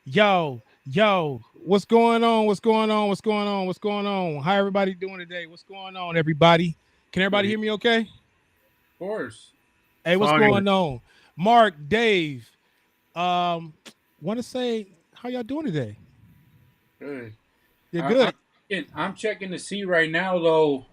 Yo, yo. What's going on? What's going on? What's going on? What's going on? How everybody doing today? What's going on, everybody? Can everybody hear me okay? Of course. Hey, what's going on? Mark, Dave, want to say how y'all doing today? Good. You're good. I'm checking to see right now, though,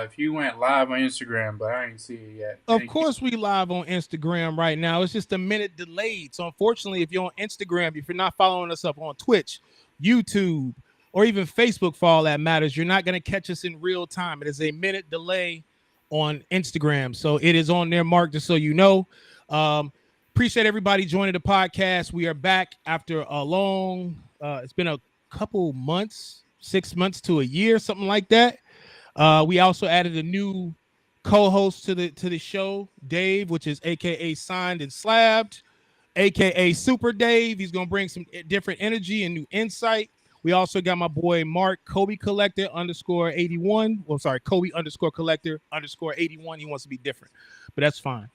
if you went live on Instagram, but I ain't see it yet. Of course, we live on Instagram right now. It's just a minute delayed. So, unfortunately, if you're on Instagram, if you're not following us up on Twitch, YouTube, or even Facebook for all that matters, you're not going to catch us in real time. It is a minute delay on Instagram. So, it is on there, Mark, just so you know. Appreciate everybody joining the podcast. We are back after a long, it's been a couple months, 6 months to a year, something like that. We also added a new co-host to the show, Dave, which is aka Signed and Slabbed, aka Super Dave. He's gonna bring some different energy and new insight. We also got my boy Mark Kobe Collector _81. Well, sorry, Kobe _Collector _81. He wants to be different, but that's fine.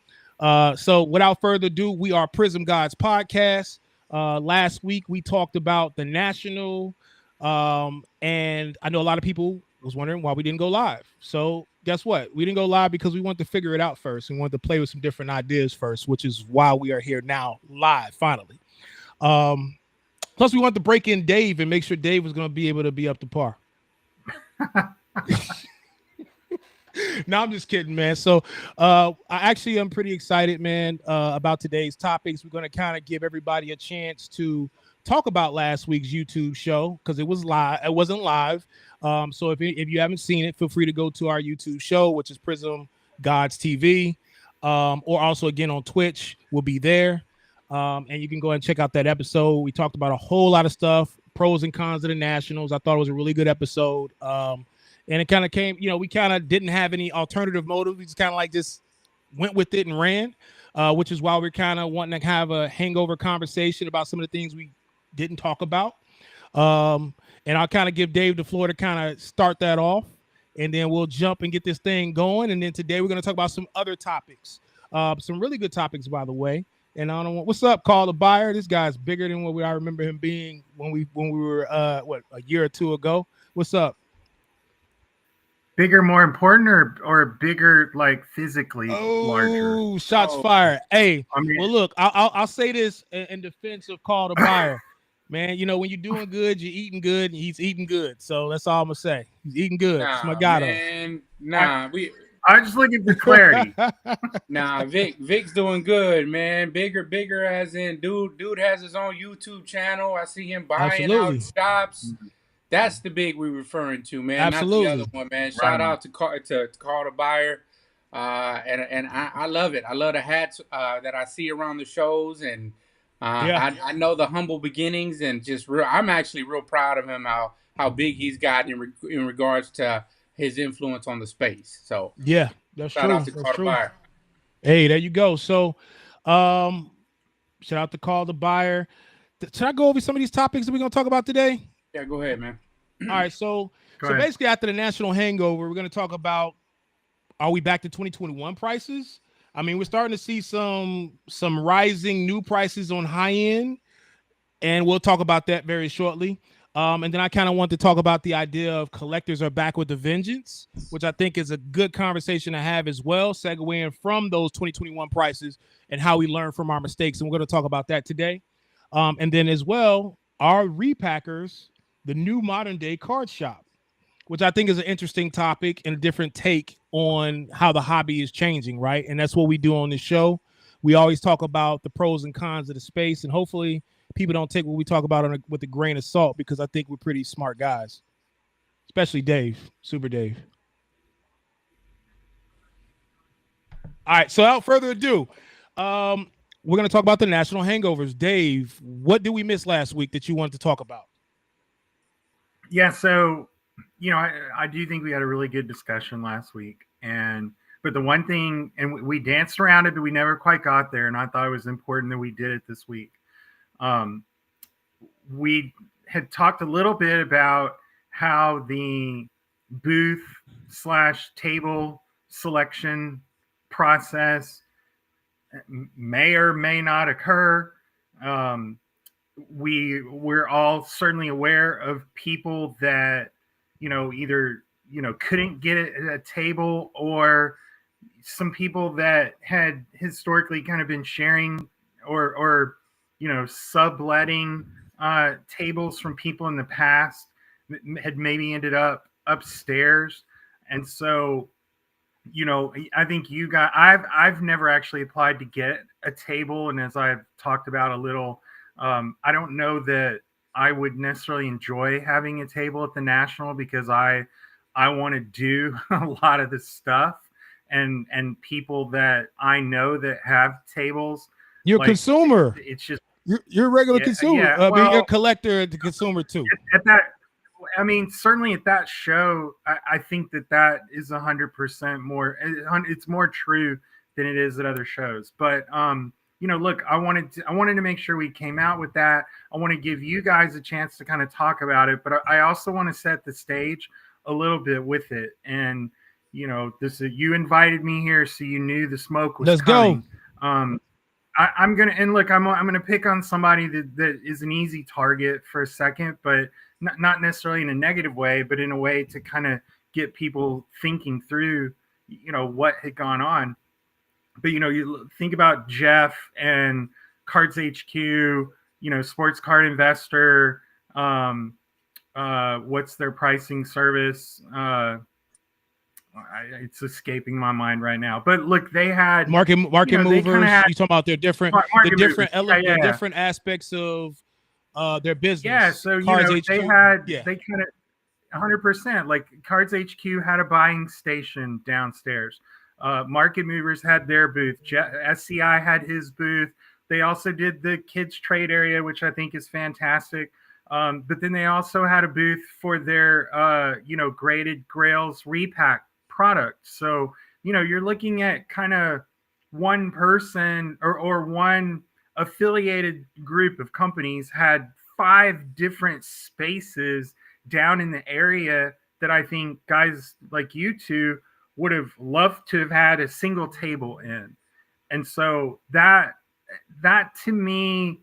So without further ado, we are Prizm Gawdz podcast. Last week we talked about the national. And I know a lot of people was wondering why we didn't go live. So guess what? We didn't go live because we wanted to figure it out first. We wanted to play with some different ideas first, which is why we are here now live finally. Plus we wanted to break in Dave and make sure Dave was going to be able to be up to par. No, I'm just kidding, man. So I actually am pretty excited, man, about today's topics. We're going to kind of give everybody a chance to talk about last week's YouTube show because it was live. It wasn't live. So if you haven't seen it, feel free to go to our YouTube show, which is Prizm Gawdz TV, or also again on Twitch. We'll be there, and you can go ahead and check out that episode. We talked about a whole lot of stuff, pros and cons of the Nationals. I thought it was a really good episode, and it kind of came. We kind of didn't have any alternative motive. We just kind of like just went with it and ran, which is why we're kind of wanting to have a hangover conversation about some of the things we didn't talk about. And I'll kind of give Dave the floor to kind of start that off, and then we'll jump and get this thing going. And then today we're going to talk about some other topics, some really good topics, by the way. And I don't know what's up, Call the Buyer. This guy's bigger than what I remember him being when we were a year or two ago. What's up? Bigger, more important, or bigger, like physically larger? Oh, shots fired. Hey, well, look, I'll say this in defense of Call the Buyer. Man, when you're doing good, you're eating good, and he's eating good. So that's all I'm gonna say. He's eating good. That's my guy. Man, I'm just looking for clarity. Vic's doing good, man. Bigger as in dude has his own YouTube channel. I see him buying out shops. That's the big we're referring to, man. Absolutely. Not the other one, man. Shout out to Call the Buyer. And I love it. I love the hats that I see around the shows, and I know the humble beginnings, and I'm actually real proud of him how big he's gotten in regards to his influence on the space. So yeah, that's shout true. out to Call the Buyer. Hey, there you go. So shout out to Call the Buyer. Should I go over some of these topics that we're gonna talk about today? Yeah, go ahead, man. All right, so basically after the national hangover, we're gonna talk about, are we back to 2021 prices? I mean, we're starting to see some rising new prices on high end, and we'll talk about that very shortly. And then I kind of want to talk about the idea of collectors are back with a vengeance, which I think is a good conversation to have as well, segueing from those 2021 prices and how we learn from our mistakes. And we're going to talk about that today. And then as well, our repackers, the new modern day card shop, which I think is an interesting topic and a different take on how the hobby is changing, right? And that's what we do on this show. We always talk about the pros and cons of the space, and hopefully people don't take what we talk about with a grain of salt, because I think we're pretty smart guys, especially Dave, Super Dave. All right, so without further ado, we're going to talk about the national hangovers. Dave, what did we miss last week that you wanted to talk about? Yeah, so I do think we had a really good discussion last week, but the one thing, and we danced around it, but we never quite got there, and I thought it was important that we did it this week. We had talked a little bit about how the booth / table selection process may or may not occur. We're all certainly aware of people that either couldn't get a table, or some people that had historically kind of been sharing or subletting tables from people in the past, had maybe ended up upstairs. And so I think I've never actually applied to get a table, and as I've talked about a little, I don't know that I would necessarily enjoy having a table at the National, because I want to do a lot of the stuff, and people that I know that have tables. You're a consumer. It's just you're a regular consumer. Yeah, I mean, you're a collector, the consumer too. At that, I mean, certainly at that show, I think that is 100% more. It's more true than it is at other shows. But look, I wanted to make sure we came out with that. I want to give you guys a chance to kind of talk about it, but I also want to set the stage a little bit with it. And you invited me here, so you knew the smoke was coming. Go. I'm gonna pick on somebody that is an easy target for a second, but not necessarily in a negative way, but in a way to kind of get people thinking through, what had gone on. But you think about Jeff and Cards HQ, Sports Card Investor. What's their pricing service? It's escaping my mind right now. But look, they had market movers. You talking about their different different aspects of their business. Yeah, so Cards HQ, they kind of 100%. Like Cards HQ had a buying station downstairs. Market Movers had their booth. SCI had his booth. They also did the kids trade area, which I think is fantastic. But then they also had a booth for their graded Grails repack product. So you're looking at kind of one person or one affiliated group of companies had 5 different spaces down in the area that I think guys like you two would have loved to have had a single table in. And so that to me,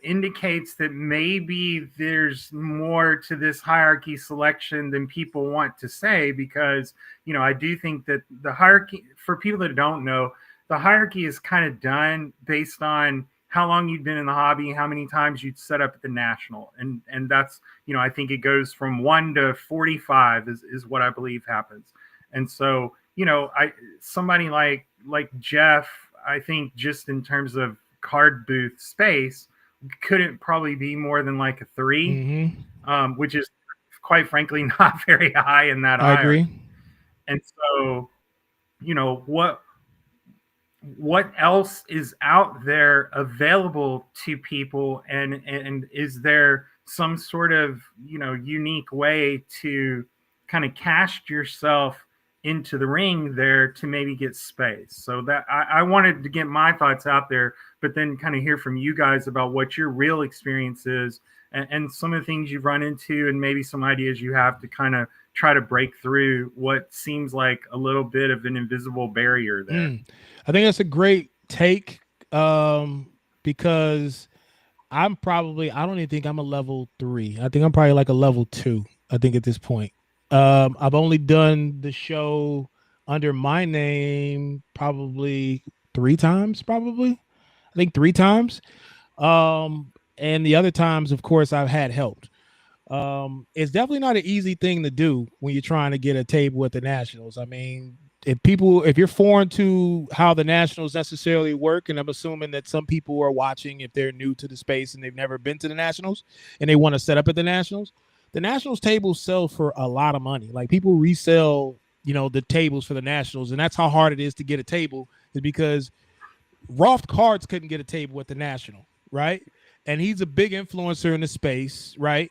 indicates that maybe there's more to this hierarchy selection than people want to say, because, I do think that the hierarchy, for people that don't know, the hierarchy is kind of done based on how long you've been in the hobby, how many times you'd set up at the National. And that's, I think it goes from 1 to 45 is what I believe happens. And so, somebody like Jeff, I think just in terms of card booth space, couldn't probably be more than like a 3, which is quite frankly not very high in that I agree. And so, what else is out there available to people, and is there some sort of unique way to kind of cast yourself into the ring there to maybe get space? So that I wanted to get my thoughts out there, but then kind of hear from you guys about what your real experience is, and some of the things you've run into, and maybe some ideas you have to kind of try to break through what seems like a little bit of an invisible barrier there. I think that's a great take, because I don't even think I'm a level 3. I think I'm probably like a level 2, I think, at this point. I've only done the show under my name probably 3 times, I think 3 times. And the other times, of course, I've had help. It's definitely not an easy thing to do when you're trying to get a table at the Nationals. I mean, if you're foreign to how the Nationals necessarily work, and I'm assuming that some people are watching if they're new to the space and they've never been to the Nationals and they want to set up at the Nationals tables sell for a lot of money. Like, people resell, the tables for the Nationals, and that's how hard it is to get a table, is because Roth Cards couldn't get a table at the National, right? And he's a big influencer in the space, right?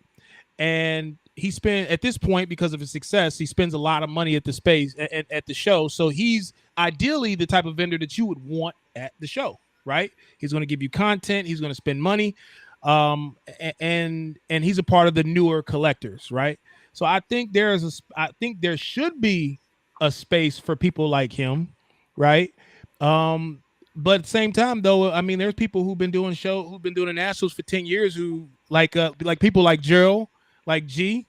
And he spent, at this point, because of his success, he spends a lot of money at the space at the show. So he's ideally the type of vendor that you would want at the show, right? He's going to give you content. He's going to spend money. And he's a part of the newer collectors, right? So I think there should be a space for people like him, right? But at the same time, though, I mean, there's people who've been doing the Nationals for 10 years who like people like Gerald, like G.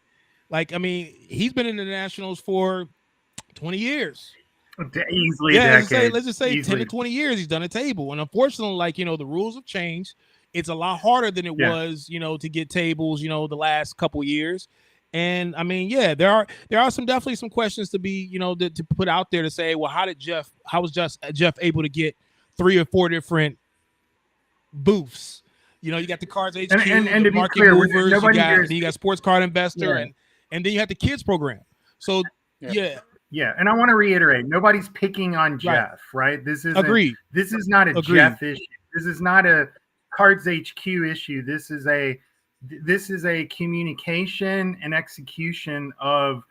Like, I mean, he's been in the Nationals for 20 years. Easily, yeah. Let's just say 10 to 20 years he's done a table. And unfortunately, the rules have changed. It's a lot harder than it was, to get tables, the last couple of years. And I mean, there are definitely some questions to be, to put out there to say, well, how was Jeff able to get 3 or 4 different booths? You got the Cards HQ, and the to be Market clear, Movers, you got Sports Card Investor, and then you have the kids program. So yeah, and I want to reiterate, nobody's picking on Jeff, right? This is not a Jeff issue. This is not a Cards HQ issue. This is a communication and execution of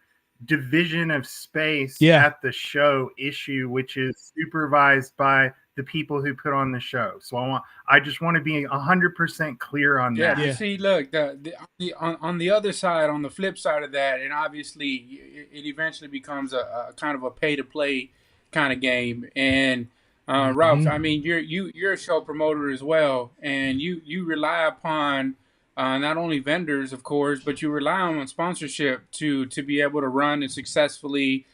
division of space at the show issue, which is supervised by the people who put on the show. So I just want to be 100% clear on that. Yeah. See, look, on the other side, on the flip side of that, and obviously it eventually becomes a kind of a pay to play kind of game. And Ralph, I mean, you're a show promoter as well, and you rely upon not only vendors, of course, but you rely on sponsorship to be able to run and successfully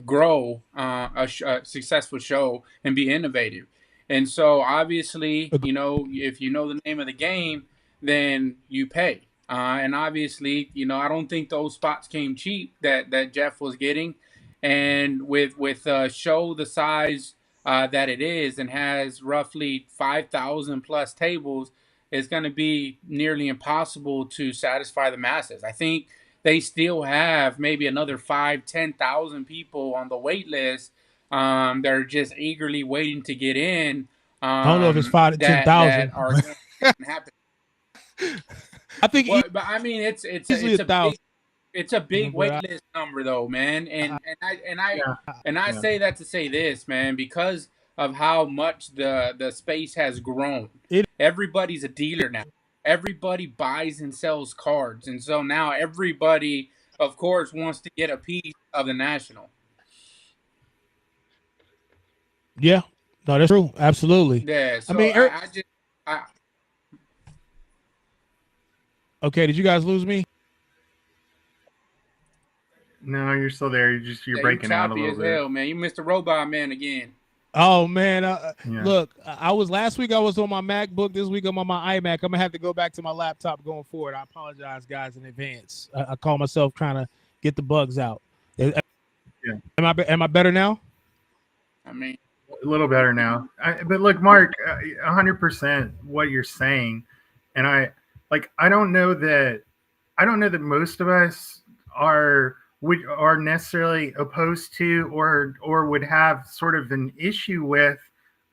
grow a successful show and be innovative. And so obviously, if you know the name of the game, then you pay. And obviously, I don't think those spots came cheap that Jeff was getting. And with a show the size that it is and has roughly 5,000 plus tables, it's going to be nearly impossible to satisfy the masses. I think they still have maybe another 10,000 people on the wait list. They're just eagerly waiting to get in. I don't know if it's 5,000 to 10,000 that are going to happen. I think, but I mean, it's a big wait list number, though, man. And I say that to say this, man, because of how much the space has grown. Everybody's a dealer now. Everybody buys and sells cards, and so now everybody, of course, wants to get a piece of the National. Yeah, no, that's true. Absolutely. Yeah. So okay, did you guys lose me? No, you're still there. You're breaking out a little bit. Hell, man. You missed the robot man again. Oh man, look, last week I was on my MacBook. This week I'm on my iMac. I'm gonna have to go back to my laptop going forward. I apologize, guys, in advance. I call myself trying to get the bugs out. Am I better now? I mean, a little better now. But look, Mark, 100% what you're saying, and I don't know that most of us are necessarily opposed to or would have sort of an issue with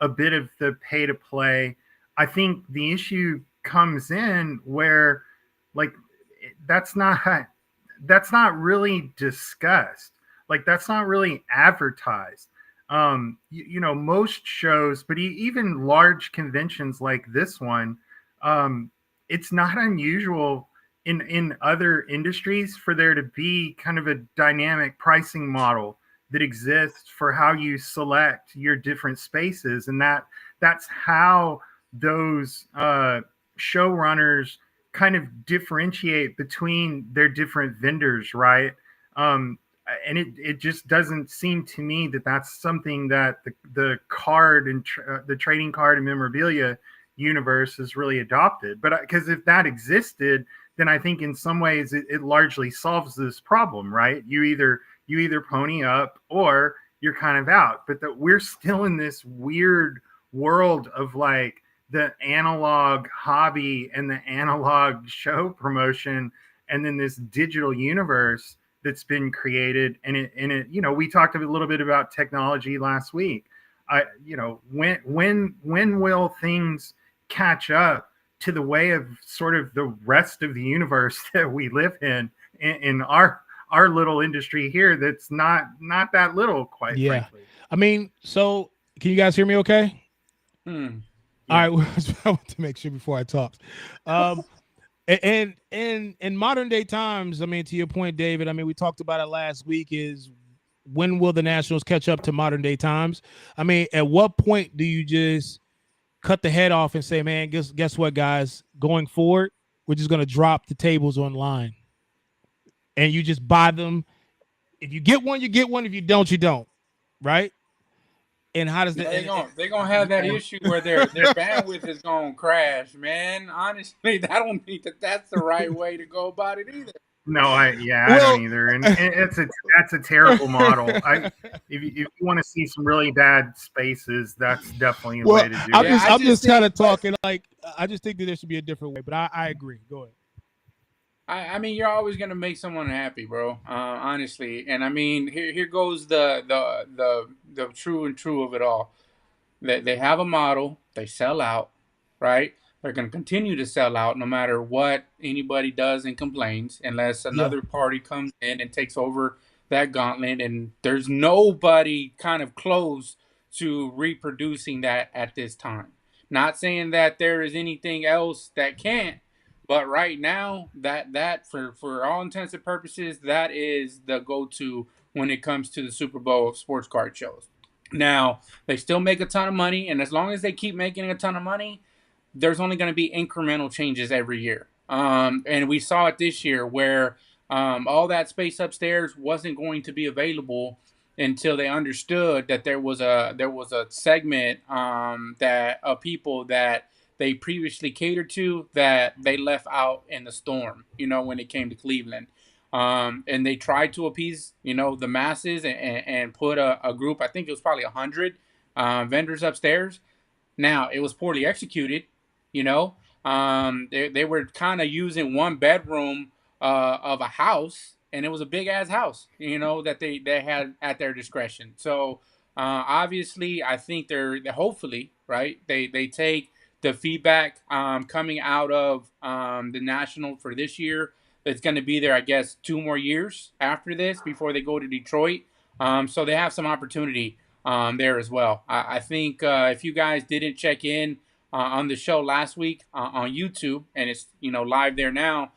a bit of the pay to play. I think the issue comes in where that's not really discussed. Like, that's not really advertised. Most shows, but even large conventions like this one, it's not unusual in other industries for there to be kind of a dynamic pricing model that exists for how you select your different spaces, and that's how those showrunners kind of differentiate between their different vendors, right? And it just doesn't seem to me that that's something that the card and the trading card and memorabilia universe has really adopted. But because if that existed, then I think in some ways it largely solves this problem, right? You either pony up or you're kind of out. But that we're still in this weird world of like the analog hobby and the analog show promotion, and then this digital universe that's been created. And it, you know, we talked a little bit about technology last week. You know, when will things catch up to the way of sort of the rest of the universe that we live in our little industry here? That's not that little, quite frankly. I mean, so can you guys hear me okay? Yeah. All right, I want to make sure before I talk. And in modern day times, I mean, to your point, David, I mean, we talked about it last week, is when will the Nationals catch up to modern day times? I mean, at what point do you just cut the head off and say, man, guess what, guys, going forward, we're just going to drop the tables online and you just buy them. If you get one, you get one. If you don't, you don't. Right. And how does that? They're gonna have that issue where their bandwidth is gonna crash, man. Honestly, I don't think that's the right way to go about it either. No, I don't either, and that's a terrible model. If you want to see some really bad spaces, that's definitely a way to do it. I'm just kind of talking like I just think that there should be a different way, but I agree. Go ahead. I mean, you're always gonna make someone happy, bro. Honestly, and I mean, here goes the true of it all. They have a model, they sell out, right? They're gonna continue to sell out no matter what anybody does and complains, unless another party comes in and takes over that gauntlet. And there's nobody kind of close to reproducing that at this time. Not saying that there is anything else that can't. But right now, that for all intents and purposes, that is the go-to when it comes to the Super Bowl of sports card shows. Now, they still make a ton of money, and as long as they keep making a ton of money, there's only going to be incremental changes every year. And we saw it this year where all that space upstairs wasn't going to be available until they understood that there was a segment that of people that they previously catered to that they left out in the storm, you know, when it came to Cleveland. And they tried to appease, you know, the masses and put a group, I think it was probably 100 vendors upstairs. Now, it was poorly executed, you know. They were kind of using one bedroom of a house, and it was a big-ass house, you know, that they had at their discretion. So, obviously, I think they're hopefully, right, they take the feedback coming out of the National for this year. It's going to be there, I guess, 2 more years after this before they go to Detroit. So they have some opportunity there as well. I think if you guys didn't check in on the show last week on YouTube, and it's, you know, live there now,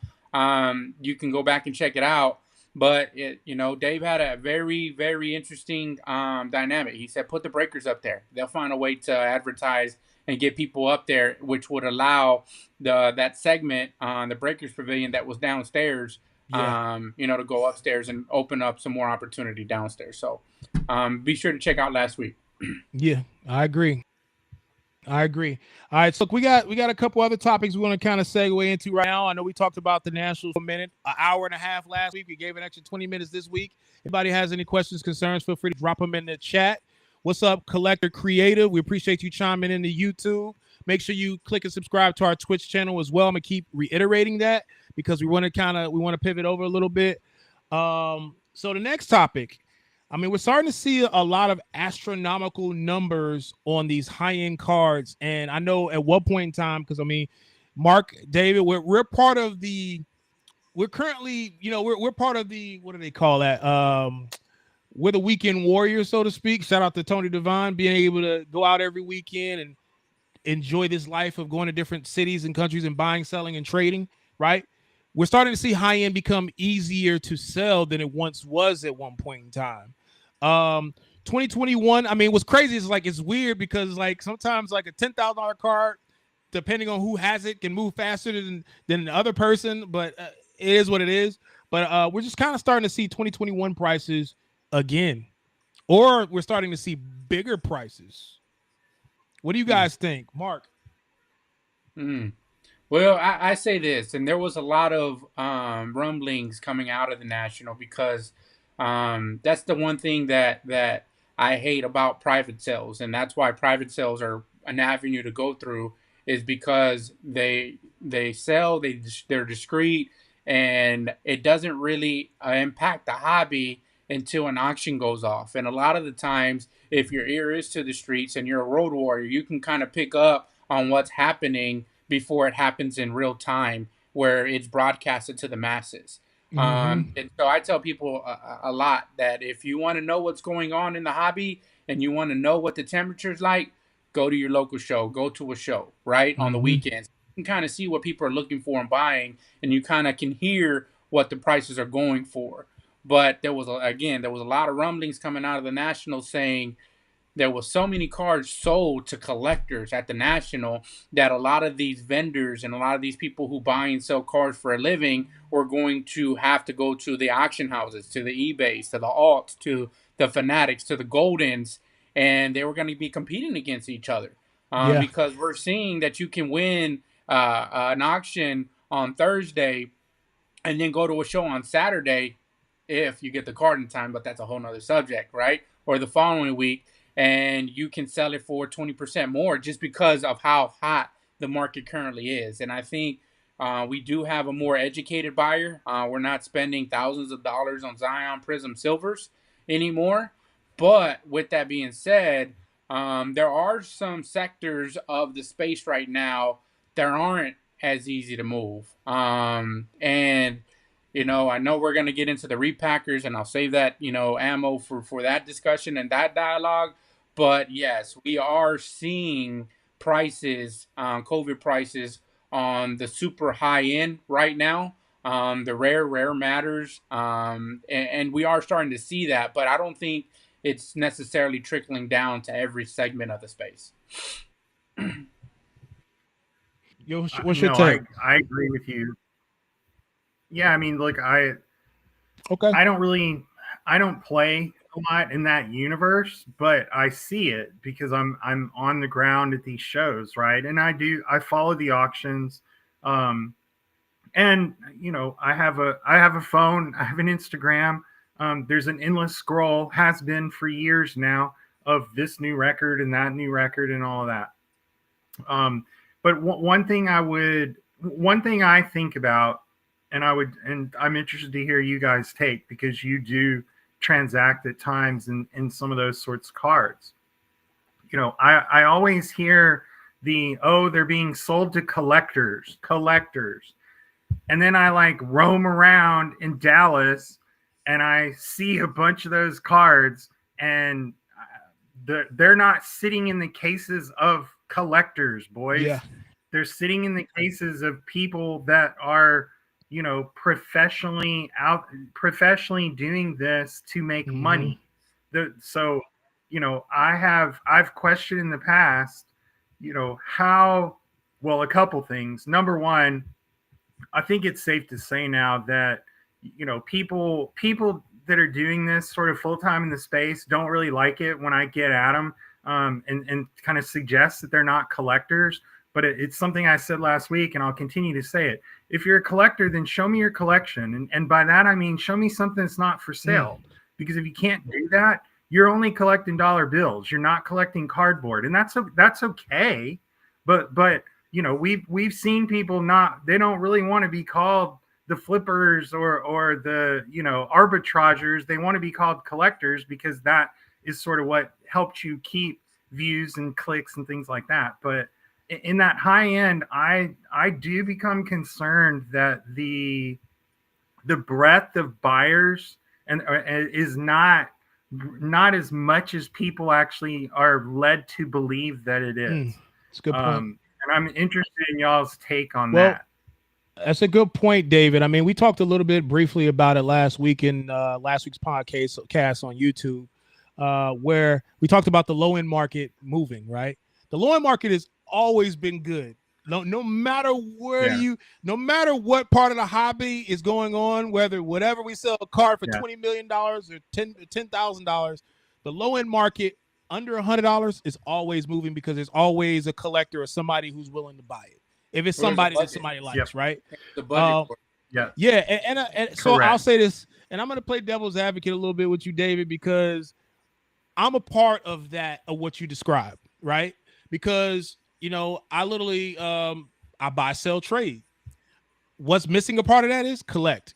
you can go back and check it out. But, you know, Dave had a very, very interesting dynamic. He said, put the breakers up there. They'll find a way to advertise and get people up there, which would allow that segment on the Breakers Pavilion that was downstairs, you know, to go upstairs and open up some more opportunity downstairs. So be sure to check out last week. Yeah, I agree. All right, so we got a couple other topics we want to kind of segue into right now. I know we talked about the Nationals for a minute, an hour and a half last week. We gave an extra 20 minutes this week. If anybody has any questions, concerns, feel free to drop them in the chat. What's up, Collector Creative? We appreciate you chiming in the YouTube. Make sure you click and subscribe to our Twitch channel as well. I'm gonna keep reiterating that because we want to pivot over a little bit. So the next topic, I mean, we're starting to see a lot of astronomical numbers on these high-end cards, and I know at one point in time, because I mean, Mark, David, we're part of the. We're currently, you know, we're part of the, what do they call that? We're the weekend warriors, so to speak. Shout out to Tony Devine, being able to go out every weekend and enjoy this life of going to different cities and countries and buying, selling, and trading, right? we're starting to see high end become easier to sell than it once was at one point in time. 2021, I mean, what's crazy is like it's weird because like sometimes like a $10,000 card, depending on who has it, can move faster than the other person. But it is what it is. But we're just kind of starting to see 2021 prices again, or we're starting to see bigger prices. What do you guys think, Mark? Well, I say this, and there was a lot of rumblings coming out of the National because that's the one thing that I hate about private sales, and that's why private sales are an avenue to go through, is because they sell, they're discreet, and it doesn't really impact the hobby until an auction goes off. And a lot of the times, if your ear is to the streets and you're a road warrior, you can kind of pick up on what's happening before it happens in real time, where it's broadcasted to the masses. And so I tell people a lot that if you want to know what's going on in the hobby and you want to know what the temperature's like, go to your local show, go to a show, right? On the weekends. You can kind of see what people are looking for and buying, and you kind of can hear what the prices are going for. But there was a lot of rumblings coming out of the National saying there was so many cards sold to collectors at the National that a lot of these vendors and a lot of these people who buy and sell cards for a living were going to have to go to the auction houses, to the eBays, to the alts, to the Fanatics, to the Goldens, and they were going to be competing against each other. Because we're seeing that you can win an auction on Thursday and then go to a show on Saturday if you get the card in time, but that's a whole nother subject, right? Or the following week, and you can sell it for 20% more just because of how hot the market currently is. And I think we do have a more educated buyer. We're not spending thousands of dollars on Zion Prizm Silvers anymore. But with that being said, there are some sectors of the space right now that aren't as easy to move. And I know we're going to get into the repackers, and I'll save that, ammo for that discussion and that dialogue. But yes, we are seeing prices, COVID prices on the super high end right now. The rare matters. And we are starting to see that, but I don't think it's necessarily trickling down to every segment of the space. Yo, what's your take? I agree with you. Yeah, I mean, look, I don't play a lot in that universe, but I see it because I'm on the ground at these shows, right? And I follow the auctions. And I have a phone, I have an Instagram. There's an endless scroll, has been for years now, of this new record and that new record and all of that. But one thing I think about, and I'm interested to hear you guys take, because you do transact at times in some of those sorts of cards. I always hear they're being sold to collectors. And then I like roam around in Dallas and I see a bunch of those cards, and they're not sitting in the cases of collectors, boys. Yeah. They're sitting in the cases of people that are, professionally doing this to make money. So, I've questioned in the past, a couple things. Number one, I think it's safe to say now that, people that are doing this sort of full time in the space don't really like it when I get at them and kind of suggest that they're not collectors. But it's something I said last week, and I'll continue to say it. If you're a collector, then show me your collection. And by that, I mean, show me something that's not for sale. Because if you can't do that, you're only collecting dollar bills. You're not collecting cardboard. And that's okay. But we've seen people they don't really want to be called the flippers or the, arbitragers. They want to be called collectors because that is sort of what helps you keep views and clicks and things like that. But in that high end, I do become concerned that the breadth of buyers is not as much as people actually are led to believe that it is. That's a good point. And I'm interested in y'all's take on that. That's a good point, David. I mean, we talked a little bit briefly about it last week in last week's podcast on YouTube, where we talked about the low end market moving. Right, the low end market has always been good. No matter where no matter what part of the hobby is going on, whatever we sell a card for $20 million or $10,000, the low end market under $100 is always moving because there's always a collector or somebody who's willing to buy it. If it's somebody that somebody likes, right? The budget. And so I'll say this, and I'm going to play devil's advocate a little bit with you, David, because I'm a part of what you described, right? Because, I literally, I buy, sell, trade. What's missing a part of that is collect,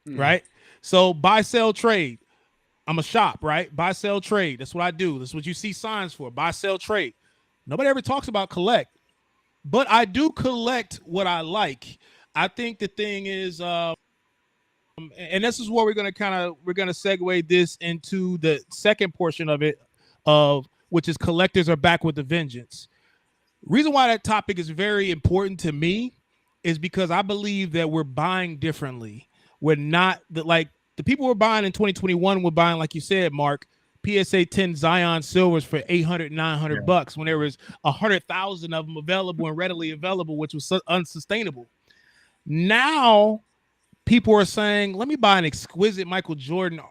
right? So buy, sell, trade. I'm a shop, right? Buy, sell, trade. That's what I do. That's what you see signs for. Buy, sell, trade. Nobody ever talks about collect. But I do collect what I like. I think the thing is, and this is where we're gonna segue this into the second portion of it, which is collectors are back with a vengeance. Reason why that topic is very important to me is because I believe that we're buying differently. We're not the people we're buying in 2021 were buying, like you said, Mark, PSA 10 Zion Silvers for $800, $900 when there was 100,000 of them available and readily available, which was unsustainable. Now people are saying, let me buy an exquisite Michael Jordan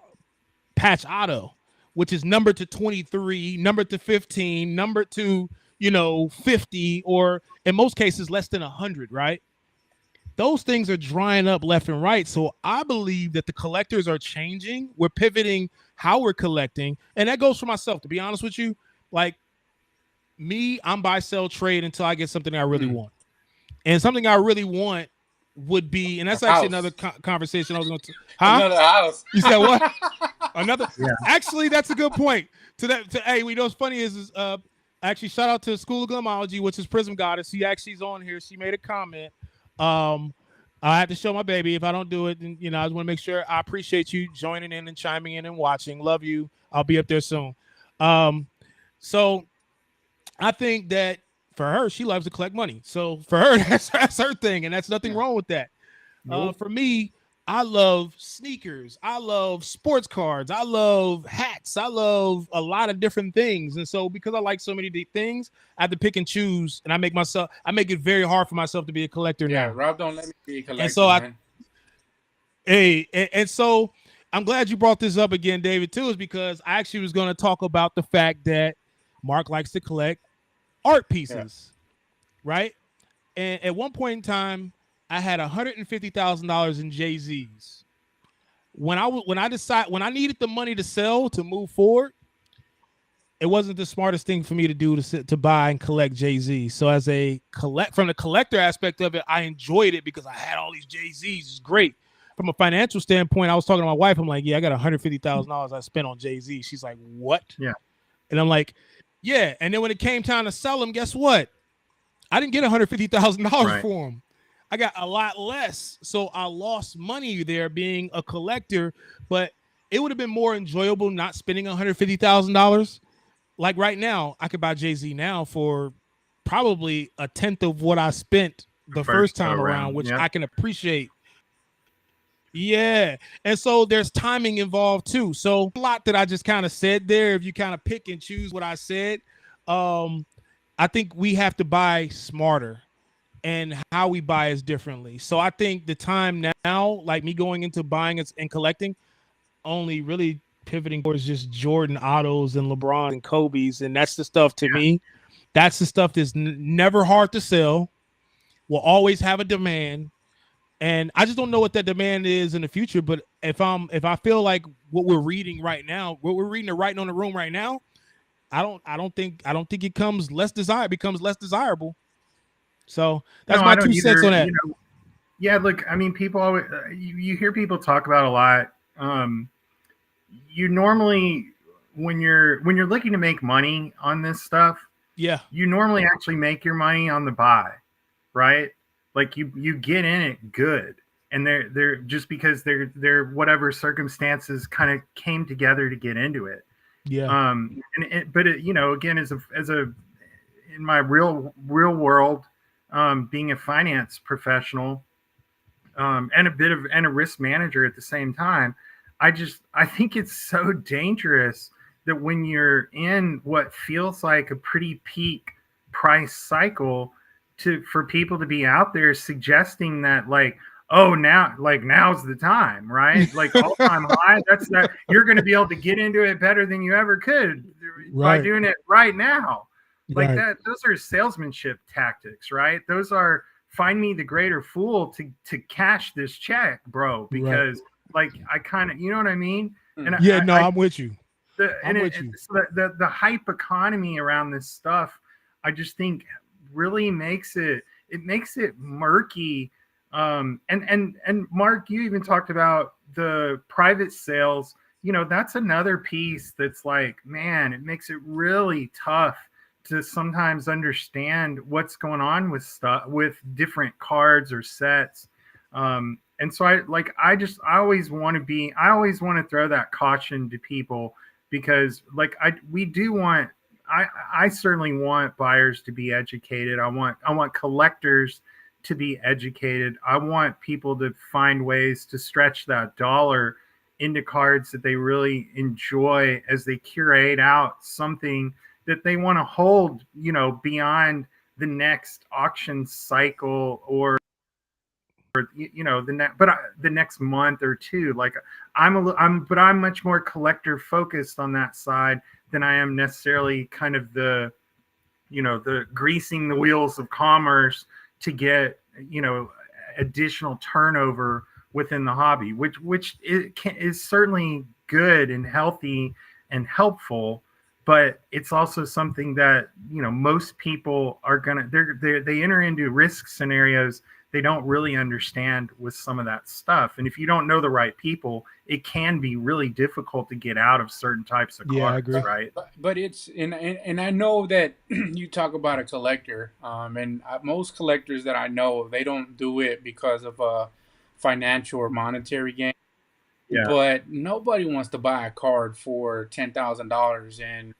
patch auto, which is numbered to 23, numbered to 15, numbered to 50, or in most cases less than 100, right? Those things are drying up left and right. So I believe that the collectors are changing. We're pivoting how we're collecting. And that goes for myself, to be honest with you. Like me, I'm buy, sell, trade until I get something I really want. And something I really want would be, and that's actually another conversation I was going to. Another house. You said what? Another. Yeah. Actually, that's a good point. Hey, we know what's funny is actually shout out to School of Glamology, which is Prizm Gawdz. She actually is on here. She made a comment. I have to show my baby. If I don't do it, then I just want to make sure. I appreciate you joining in and chiming in and watching. Love you. I'll be up there soon. So I think that for her, she loves to collect money. So for her, that's her thing, and that's nothing wrong with that. Nope. For me, I love sneakers. I love sports cards. I love hats. I love a lot of different things. And so because I like so many things, I have to pick and choose. And I make it very hard for myself to be a collector now. Rob don't let me be a collector. And so I'm glad you brought this up again, David, too, is because I actually was going to talk about the fact that Mark likes to collect art pieces, right? And at one point in time, I had $150,000 in Jay-Z's. When I needed the money to sell to move forward, it wasn't the smartest thing for me to do to buy and collect Jay-Z. So from the collector aspect of it, I enjoyed it because I had all these Jay-Z's. It's great. From a financial standpoint, I was talking to my wife. I'm like, yeah, I got $150,000 I spent on Jay-Z. She's like, what? Yeah. And I'm like, yeah. And then when it came time to sell them, guess what? I didn't get $150,000 for them. I got a lot less. So I lost money there being a collector, but it would have been more enjoyable not spending $150,000. Like right now, I could buy Jay-Z now for probably a tenth of what I spent the first time around, which I can appreciate. Yeah. And so there's timing involved too. So a lot that I just kind of said there, if you kind of pick and choose what I said, I think we have to buy smarter. And how we buy is differently. So I think the time now, like me going into buying and collecting, only really pivoting towards just Jordan autos and LeBron and Kobe's. And that's the stuff to me. That's the stuff that's never hard to sell, will always have a demand. And I just don't know what that demand is in the future. But if I feel like what we're reading right now, what we're reading, the writing on the room right now, I don't think it becomes less desirable. So that's my 2 cents on that. Yeah, look, I mean, people always you hear people talk about a lot. You normally when you're looking to make money on this stuff, you normally actually make your money on the buy, right? Like you get in it good, and they're just because they're whatever circumstances kind of came together to get into it. Yeah. But again, as a in my real world. Being a finance professional, and a risk manager at the same time. I think it's so dangerous that when you're in what feels like a pretty peak price cycle, for people to be out there suggesting that, like, oh, now's the time, right? Like, all time high. That's that you're going to be able to get into it better than you ever could by doing it right now. Like that. Those are salesmanship tactics, right? Those are find me the greater fool to cash this check, bro. Because like I kind of, you know what I mean? And I'm with you. The hype economy around this stuff, I just think really makes it murky. And Mark, you even talked about the private sales. You know, that's another piece that's like, man, it makes it really tough to sometimes understand what's going on with stuff, with different cards or sets. And so I always want to throw that caution to people, because like I certainly want buyers to be educated. I want collectors to be educated. I want people to find ways to stretch that dollar into cards that they really enjoy as they curate out something that they want to hold, you know, beyond the next auction cycle or you know, the next month or two. Like I'm much more collector focused on that side than I am necessarily kind of the greasing the wheels of commerce to get, you know, additional turnover within the hobby, which is certainly good and healthy and helpful. But it's also something that, you know, most people are they enter into risk scenarios they don't really understand with some of that stuff. And if you don't know the right people, it can be really difficult to get out of certain types of cards, I agree. right? But it's and I know that you talk about a collector, and most collectors that I know, they don't do it because of a financial or monetary gain. Yeah. But nobody wants to buy a card for $10,000 and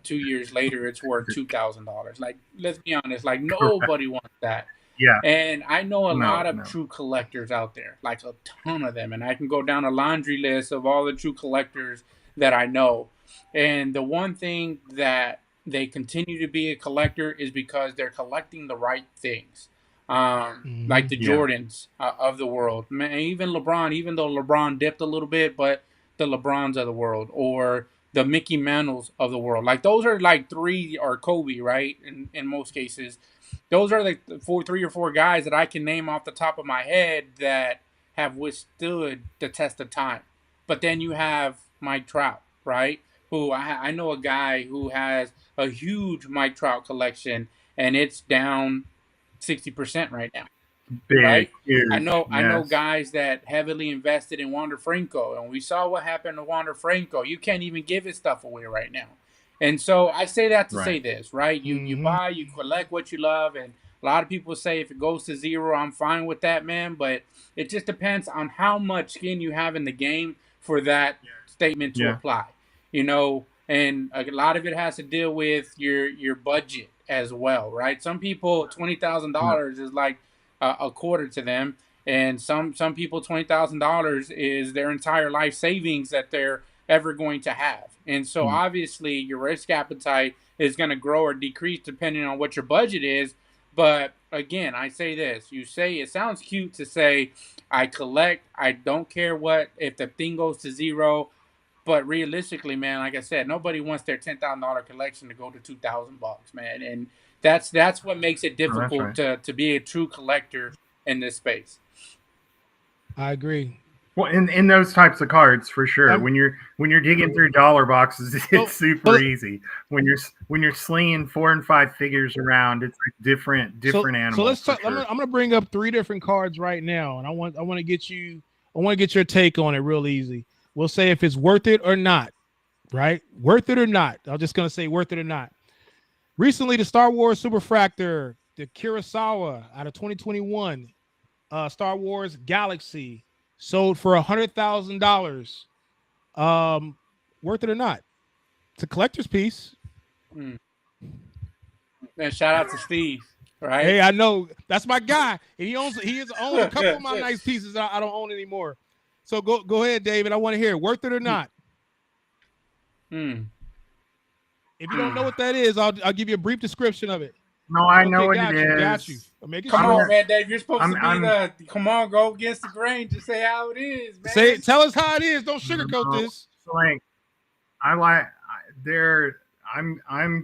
2 years later it's worth $2,000. Like, let's be honest, like nobody wants that. Yeah. And I know a lot of true collectors out there, like a ton of them. And I can go down a laundry list of all the true collectors that I know. And the one thing that they continue to be a collector is because they're collecting the right things. Like the Jordans of the world. Man, even LeBron, even though LeBron dipped a little bit, but the LeBrons of the world, or the Mickey Mantles of the world. Like those are like three, or Kobe, right? In most cases. Those are like three or four guys that I can name off the top of my head that have withstood the test of time. But then you have Mike Trout, right? Who I know a guy who has a huge Mike Trout collection, and it's down 60% right now. Big, right? Huge, I know guys that heavily invested in Wander Franco, and we saw what happened to Wander Franco. You can't even give his stuff away right now. And so I say that to say this, right? You buy, you collect what you love, and a lot of people say if it goes to zero, I'm fine with that, man. But it just depends on how much skin you have in the game for that statement to apply, you know. And a lot of it has to deal with your budget as well, right? Some people, $20,000 is like a quarter to them, and some people, $20,000 is their entire life savings that they're ever going to have. And so obviously your risk appetite is going to grow or decrease depending on what your budget is. But again, I say this, it sounds cute to say I collect, I don't care what if the thing goes to zero, but realistically, man, like I said, nobody wants their $10,000 collection to go to $2,000, man. And that's what makes it difficult to be a true collector in this space. I agree. Well, in those types of cards, for sure. When you're digging through dollar boxes, it's super easy. When you're slinging 4 and 5 figures around, it's like different animals. So let's talk. Sure. I'm gonna bring up 3 different cards right now, and I want to get your take on it real easy. We'll say if it's worth it or not, right? Worth it or not. I'm just gonna say worth it or not. Recently, the Star Wars Superfractor, the Kurosawa out of 2021, Star Wars Galaxy, sold for $100,000. Worth it or not? It's a collector's piece. And shout out to Steve. right? Hey, I know that's my guy, and he has owned a couple of my nice pieces I don't own anymore. So go ahead, David. I want to hear it. Worth it or not? If you don't know what that is, I'll give you a brief description of it. No, I know what it is. Got you. Come on, man, Dave. You're supposed to be come on, go against the grain. Just say how it is, man. Tell us how it is. Don't sugarcoat this. Like, I'm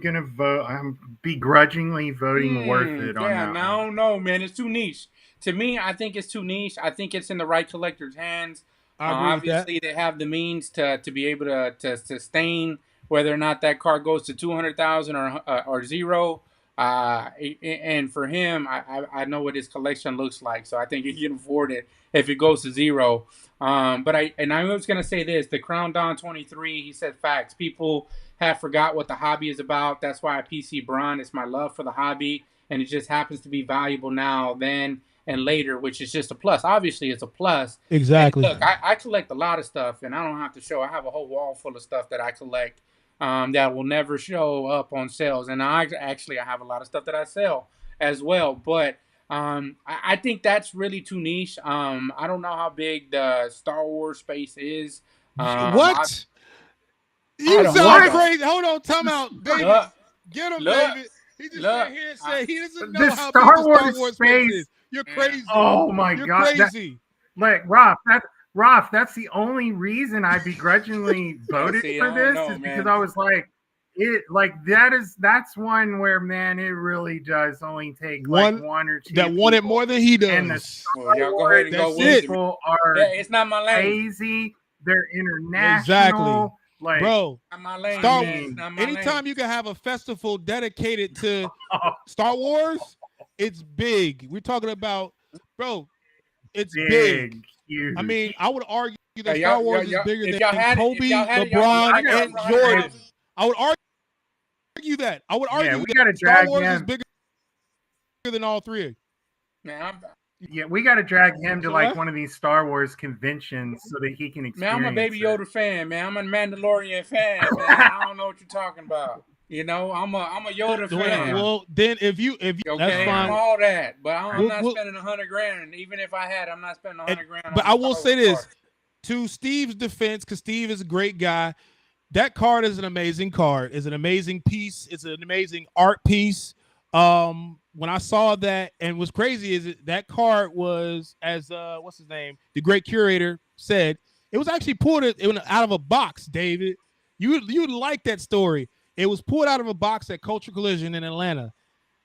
gonna vote. I'm begrudgingly voting worth it on that. I don't know, man. It's too niche. To me, I think it's too niche. I think it's in the right collector's hands. Obviously, they have the means to be able to sustain whether or not that card goes to 200,000 or zero. And for him, I know what his collection looks like, so I think he can afford it if it goes to zero. But I was gonna say this: the Crown Don 23. He said facts. People have forgot what the hobby is about. That's why I PC Braun. It's my love for the hobby, and it just happens to be valuable now, then, and later, which is just a plus. Obviously, it's a plus. Exactly. And look, I collect a lot of stuff, and I don't have to show. I have a whole wall full of stuff that I collect that will never show up on sales. And I have a lot of stuff that I sell as well. But I think that's really too niche. I don't know how big the Star Wars space is. What? You sound crazy. Hold on, time out, David. Get him, David. He just sat here and said he doesn't know how big the Star Wars space is. You're crazy. Oh my God. You're crazy. Roth, that's the only reason I begrudgingly voted for this is because I was like, that's one where, man, it really does only take like one or two that want it more than he does. And the Star Wars people are it's not my lane. Crazy. They're international. Exactly. Like, bro, Star Wars. Anytime you can have a festival dedicated to Star Wars, it's big. We're talking about, bro, it's big. Huge. I mean, I would argue that Star Wars is bigger than Kobe, LeBron, and Jordan. I would argue that. I would argue that Star Wars is bigger than all three. Man, we got to drag him to like one of these Star Wars conventions so that he can experience. Man, I'm a Baby Yoda fan, man. I'm a Mandalorian fan, man. I don't know what you're talking about. You know, I'm a Yoda fan. Well, then if you okay, that's fine. I'm all that, but I'm not spending $100,000. Even if I had, I'm not spending $100,000. But I will say this to Steve's defense, because Steve is a great guy. That card is an amazing card. It's an amazing piece. It's an amazing art piece. When I saw that, and what's crazy is that card was, as what's his name, the great curator said, it was actually pulled out of a box. David, you'd like that story. It was pulled out of a box at Culture Collision in Atlanta.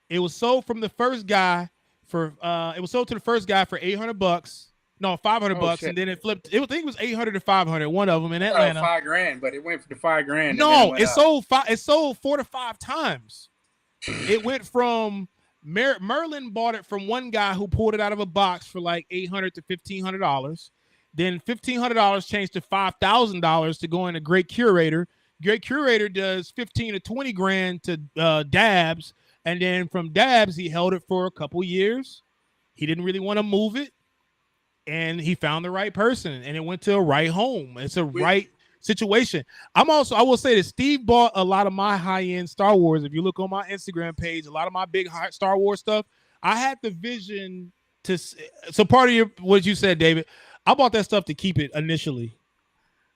It was sold from the first guy for it was sold to the first guy for $800. No, $500, and then it flipped. I think it was $800 to $500. One of them in Atlanta. $5,000, but it went for the $5,000. No, it sold 4 to 5 times. It went from Merlin bought it from one guy who pulled it out of a box for like $800 to $1,500. Then $1,500 changed to $5,000 to go into Great Curator. Great Curator does 15 to 20 grand to Dabs, and then from Dabs he held it for a couple years. He didn't really want to move it, and he found the right person, and it went to a right home. It's a right situation. I will say that Steve bought a lot of my high-end Star Wars. If you look on my Instagram page, a lot of my big Star Wars stuff, I had the vision to. So part of what you said, David, I bought that stuff to keep it initially.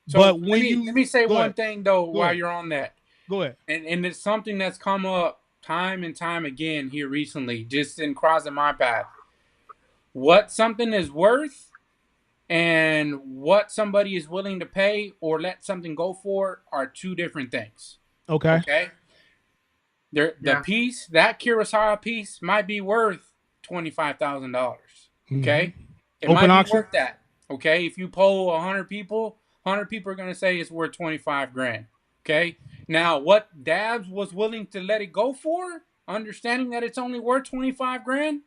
So but let me say one thing though while you're on that. Go ahead. And it's something that's come up time and time again here recently, just in crossing my path. What something is worth and what somebody is willing to pay or let something go for are two different things. Okay. The piece, that Kurosawa piece, might be worth $25,000. Okay. It Open might auction? be worth that. Okay. If you poll 100 people, 100 people are going to say it's worth $25,000. Okay. Now, what Dabs was willing to let it go for, understanding that it's only worth $25,000,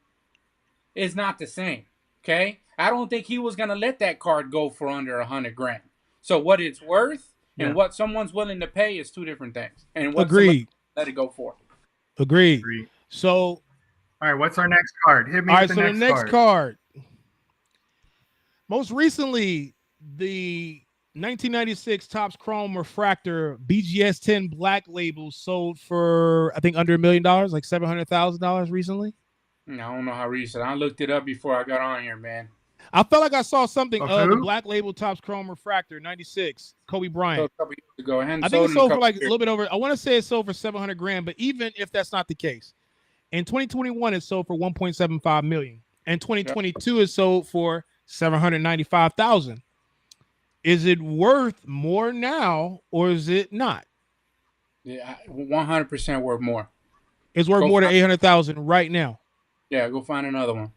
is not the same. Okay. I don't think he was going to let that card go for under $100,000. So what it's worth and what someone's willing to pay is two different things. And what Agreed. Let it go for. Agreed. So, all right, what's our next card? Hit me. All with right, the so the next card. Most recently, the 1996 Topps Chrome Refractor BGS 10 Black Label sold for, I think, under $1 million, like $700,000 recently. I don't know how recent. I looked it up before I got on here, man. I felt like I saw something. Of The who? Black Label Topps Chrome Refractor, 96, Kobe Bryant. A couple years ago. I think it sold for like a little bit over. I want to say it sold for 700 grand, but even if that's not the case, in 2021 it sold for 1.75 million. In 2022 it sold for 795,000. Is it worth more now or is it not? Yeah, 100% worth more. It's worth more than 800,000 right now. Yeah, go find another one.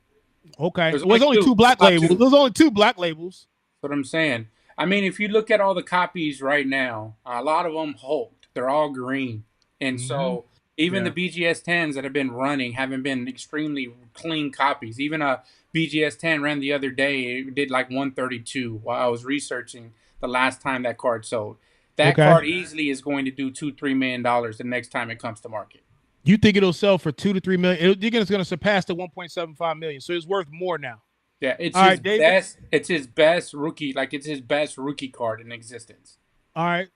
Okay. There's only two black labels. There's only two black labels. That's what I'm saying. I mean, if you look at all the copies right now, a lot of them hulked. They're all green. And so even the BGS 10s that have been running haven't been extremely clean copies. Even a BGS 10 ran the other day. It did like 132 while I was researching the last time that card sold. That card easily is going to do $2-3 million the next time it comes to market. You think it'll sell for 2 to 3 million? You think it's going to surpass the 1.75 million? So it's worth more now. Yeah, it's his best. It's his best rookie. Like it's his best rookie card in existence. All right,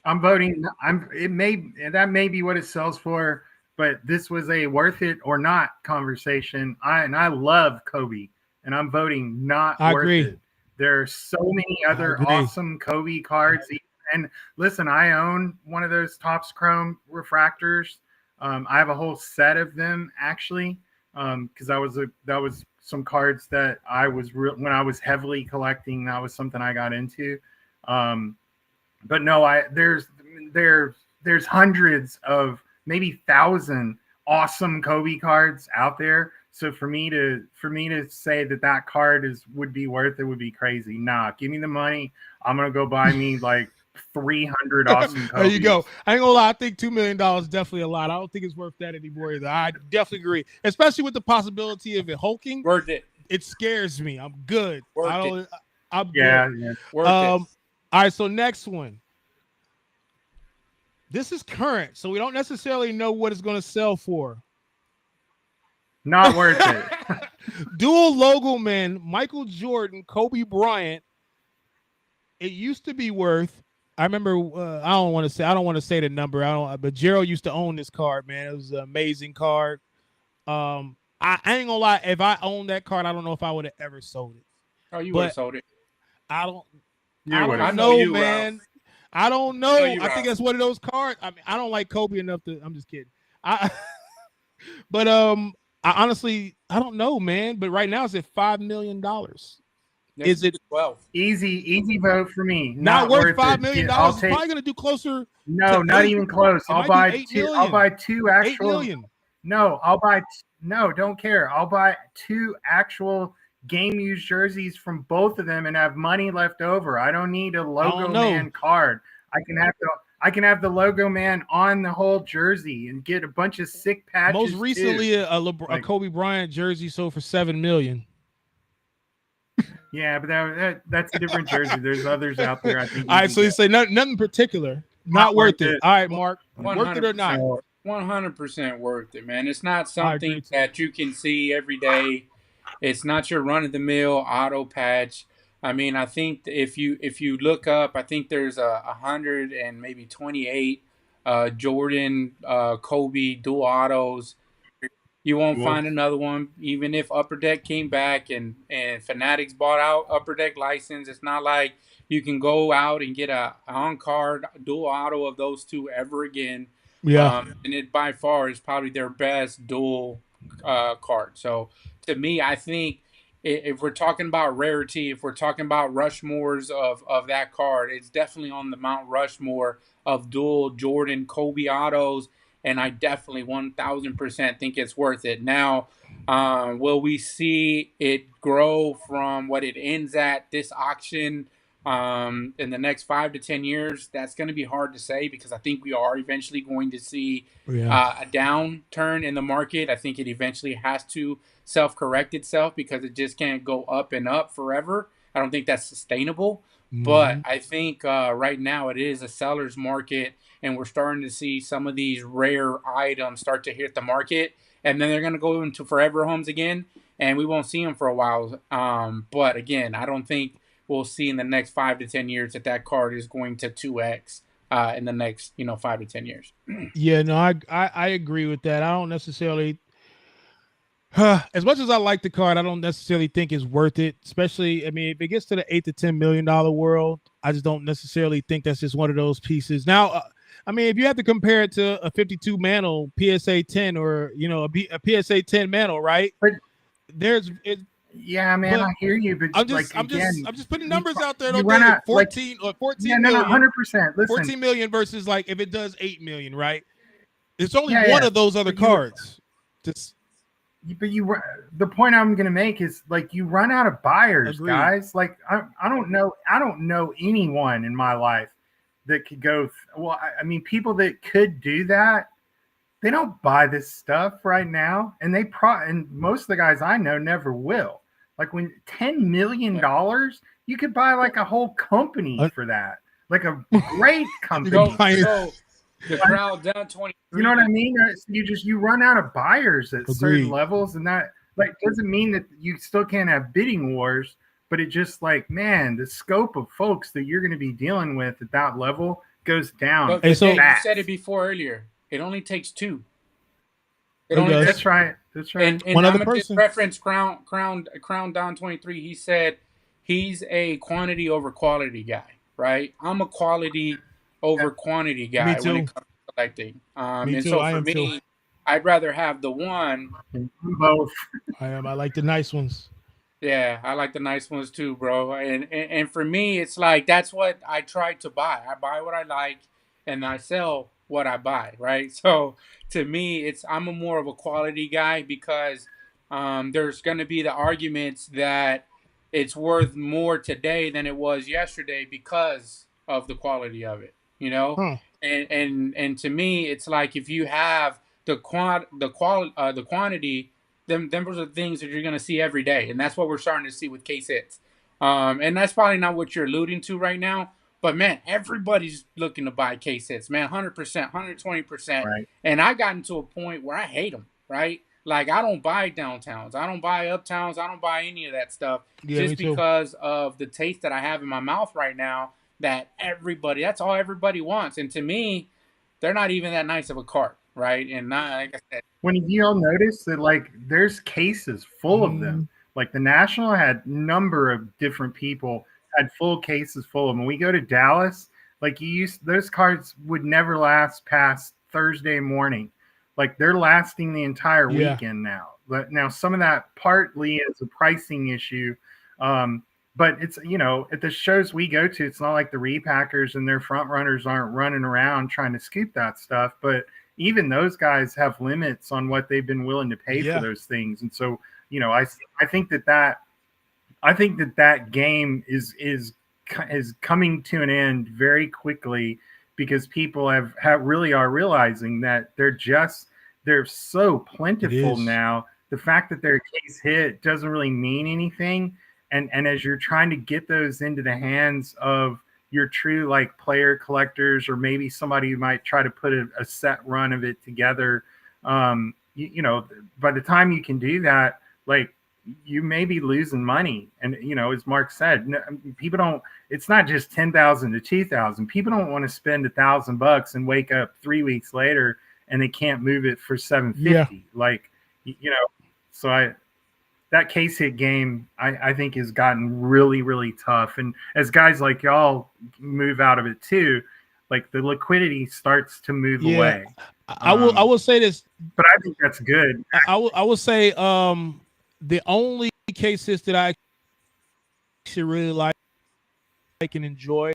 I'm voting. That may be what it sells for, but this was a worth it or not conversation. I love Kobe, and I'm voting not worth it. There are so many other awesome Kobe cards. And listen, I own one of those Topps Chrome refractors. I have a whole set of them actually, because that was some cards that I was when I was heavily collecting. That was something I got into. But no, there's hundreds of maybe 1,000 awesome Kobe cards out there. So for me to say that card would be worth it would be crazy. Nah, give me the money. I'm gonna go buy me like 300 awesome Kobe's. There you go. I ain't gonna lie. I think $2 million is definitely a lot. I don't think it's worth that anymore either. I definitely agree, especially with the possibility of it hulking. Worth it. It scares me. I'm good. I'm good. Yeah. Worth it. All right. So next one. This is current, so we don't necessarily know what it's going to sell for. Not worth it. Dual logo man, Michael Jordan, Kobe Bryant. It used to be worth. I remember. I don't want to say the number. But Gerald used to own this card, man. It was an amazing card. I ain't gonna lie. If I owned that card, I don't know if I would have ever sold it. Oh, you would have sold it. I don't Ralph. man. I don't know. I think that's one of those cards. I mean, I don't like Kobe enough to. I'm just kidding. But I honestly, I don't know, man. But right now it's at $5 million. Is it 12? Easy vote for me. Not worth $5 million. It's probably going to do closer. No, not even close. I'll buy two. I'll buy two actual. 8 million. No, I'll buy. No, don't care. I'll buy two actual game used jerseys from both of them and have money left over. I don't need a logo man card. I can have the logo man on the whole jersey and get a bunch of sick patches. Most recently, a Kobe Bryant jersey sold for $7 million. Yeah, but that's a different jersey. There's others out there. I think. All right, so you say nothing particular, not worth it. All right, Mark, worth it or not? 100% worth it, man. It's not something that you can see every day. It's not your run-of-the-mill auto patch. I mean, I think if you look up, I think there's 128 Jordan, Kobe dual autos. You won't find another one, even if Upper Deck came back and Fanatics bought out Upper Deck license. It's not like you can go out and get a on-card dual auto of those two ever again. Yeah, and it by far is probably their best dual card. So to me, I think if we're talking about rarity, if we're talking about Rushmores of that card, it's definitely on the Mount Rushmore of dual Jordan Kobe autos. And I definitely 1,000% think it's worth it. Now, will we see it grow from what it ends at this auction in the next 5 to 10 years? That's going to be hard to say because I think we are eventually going to see a downturn in the market. I think it eventually has to self-correct itself because it just can't go up and up forever. I don't think that's sustainable. Mm-hmm. But I think right now it is a seller's market. And we're starting to see some of these rare items start to hit the market. And then they're going to go into forever homes again. And we won't see them for a while. But again, I don't think we'll see in the next 5 to 10 years that card is going to 2x in the next 5 to 10 years. Yeah, no, I agree with that. I don't necessarily. As much as I like the card, I don't necessarily think it's worth it. Especially, I mean, if it gets to the $8 to $10 million world, I just don't necessarily think that's just one of those pieces. Now, I mean, if you have to compare it to a 52 mantle PSA 10 or a PSA 10 mantle, right? But there's it. Yeah, man, I hear you, but I'm just putting numbers out there. You run out 14 or 14 yeah, million. 100%. Listen, 14 million versus like if it does 8 million, right? It's only one of those other cards. The point I'm going to make is like you run out of buyers, guys. Like I don't know anyone in my life that could go. Well, I mean, people that could do that, they don't buy this stuff right now, and and most of the guys I know never will. Like when $10 million, you could buy like a whole company for that, like a great company. The crowd down 23. You know what I mean? You run out of buyers at certain levels, and that like doesn't mean that you still can't have bidding wars, but it just like, man, the scope of folks that you're going to be dealing with at that level goes down. But so you said it before earlier. It only takes two. That's right. And one other person reference Crown down 23. He said he's a quantity over quality guy, right? I'm a quality over quantity guy when it comes to collecting. For me, I'd rather have the one. Both. I like the nice ones. Yeah, I like the nice ones too, bro. And for me, it's like that's what I try to buy. I buy what I like, and I sell what I buy, right? So to me, I'm more of a quality guy because there's going to be the arguments that it's worth more today than it was yesterday because of the quality of it. You know, and to me, it's like if you have the quantity, them those are things that you're gonna see every day, and that's what we're starting to see with case hits. And that's probably not what you're alluding to right now, but man, everybody's looking to buy case hits, man, 100%, 120%. Right. And I gotten to a point where I hate them, right? Like I don't buy downtowns, I don't buy uptowns, I don't buy any of that stuff, just because of the taste that I have in my mouth right now. That's all everybody wants. And to me, they're not even that nice of a cart, right? And like I said, when you all notice that like there's cases full of them, like the National had number of different people had full cases full of them. When we go to Dallas, like those cards would never last past Thursday morning. Like they're lasting the entire weekend now. But now some of that partly is a pricing issue. But it's, at the shows we go to, it's not like the repackers and their front runners aren't running around trying to scoop that stuff. But even those guys have limits on what they've been willing to pay for those things. And so, I think that game is coming to an end very quickly because people have really are realizing that they're so plentiful now. The fact that they're a case hit doesn't really mean anything. And as you're trying to get those into the hands of your true like player collectors, or maybe somebody who might try to put a set run of it together, by the time you can do that, like you may be losing money. And as Mark said, people don't. It's not just 10,000 to 2,000. People don't want to spend $1,000 and wake up 3 weeks later and they can't move it for $750. Like so that case hit game, I think, has gotten really, really tough. And as guys like y'all move out of it too, like the liquidity starts to move away. I will say this, but I think that's good. I will say the only cases that I actually really like and enjoy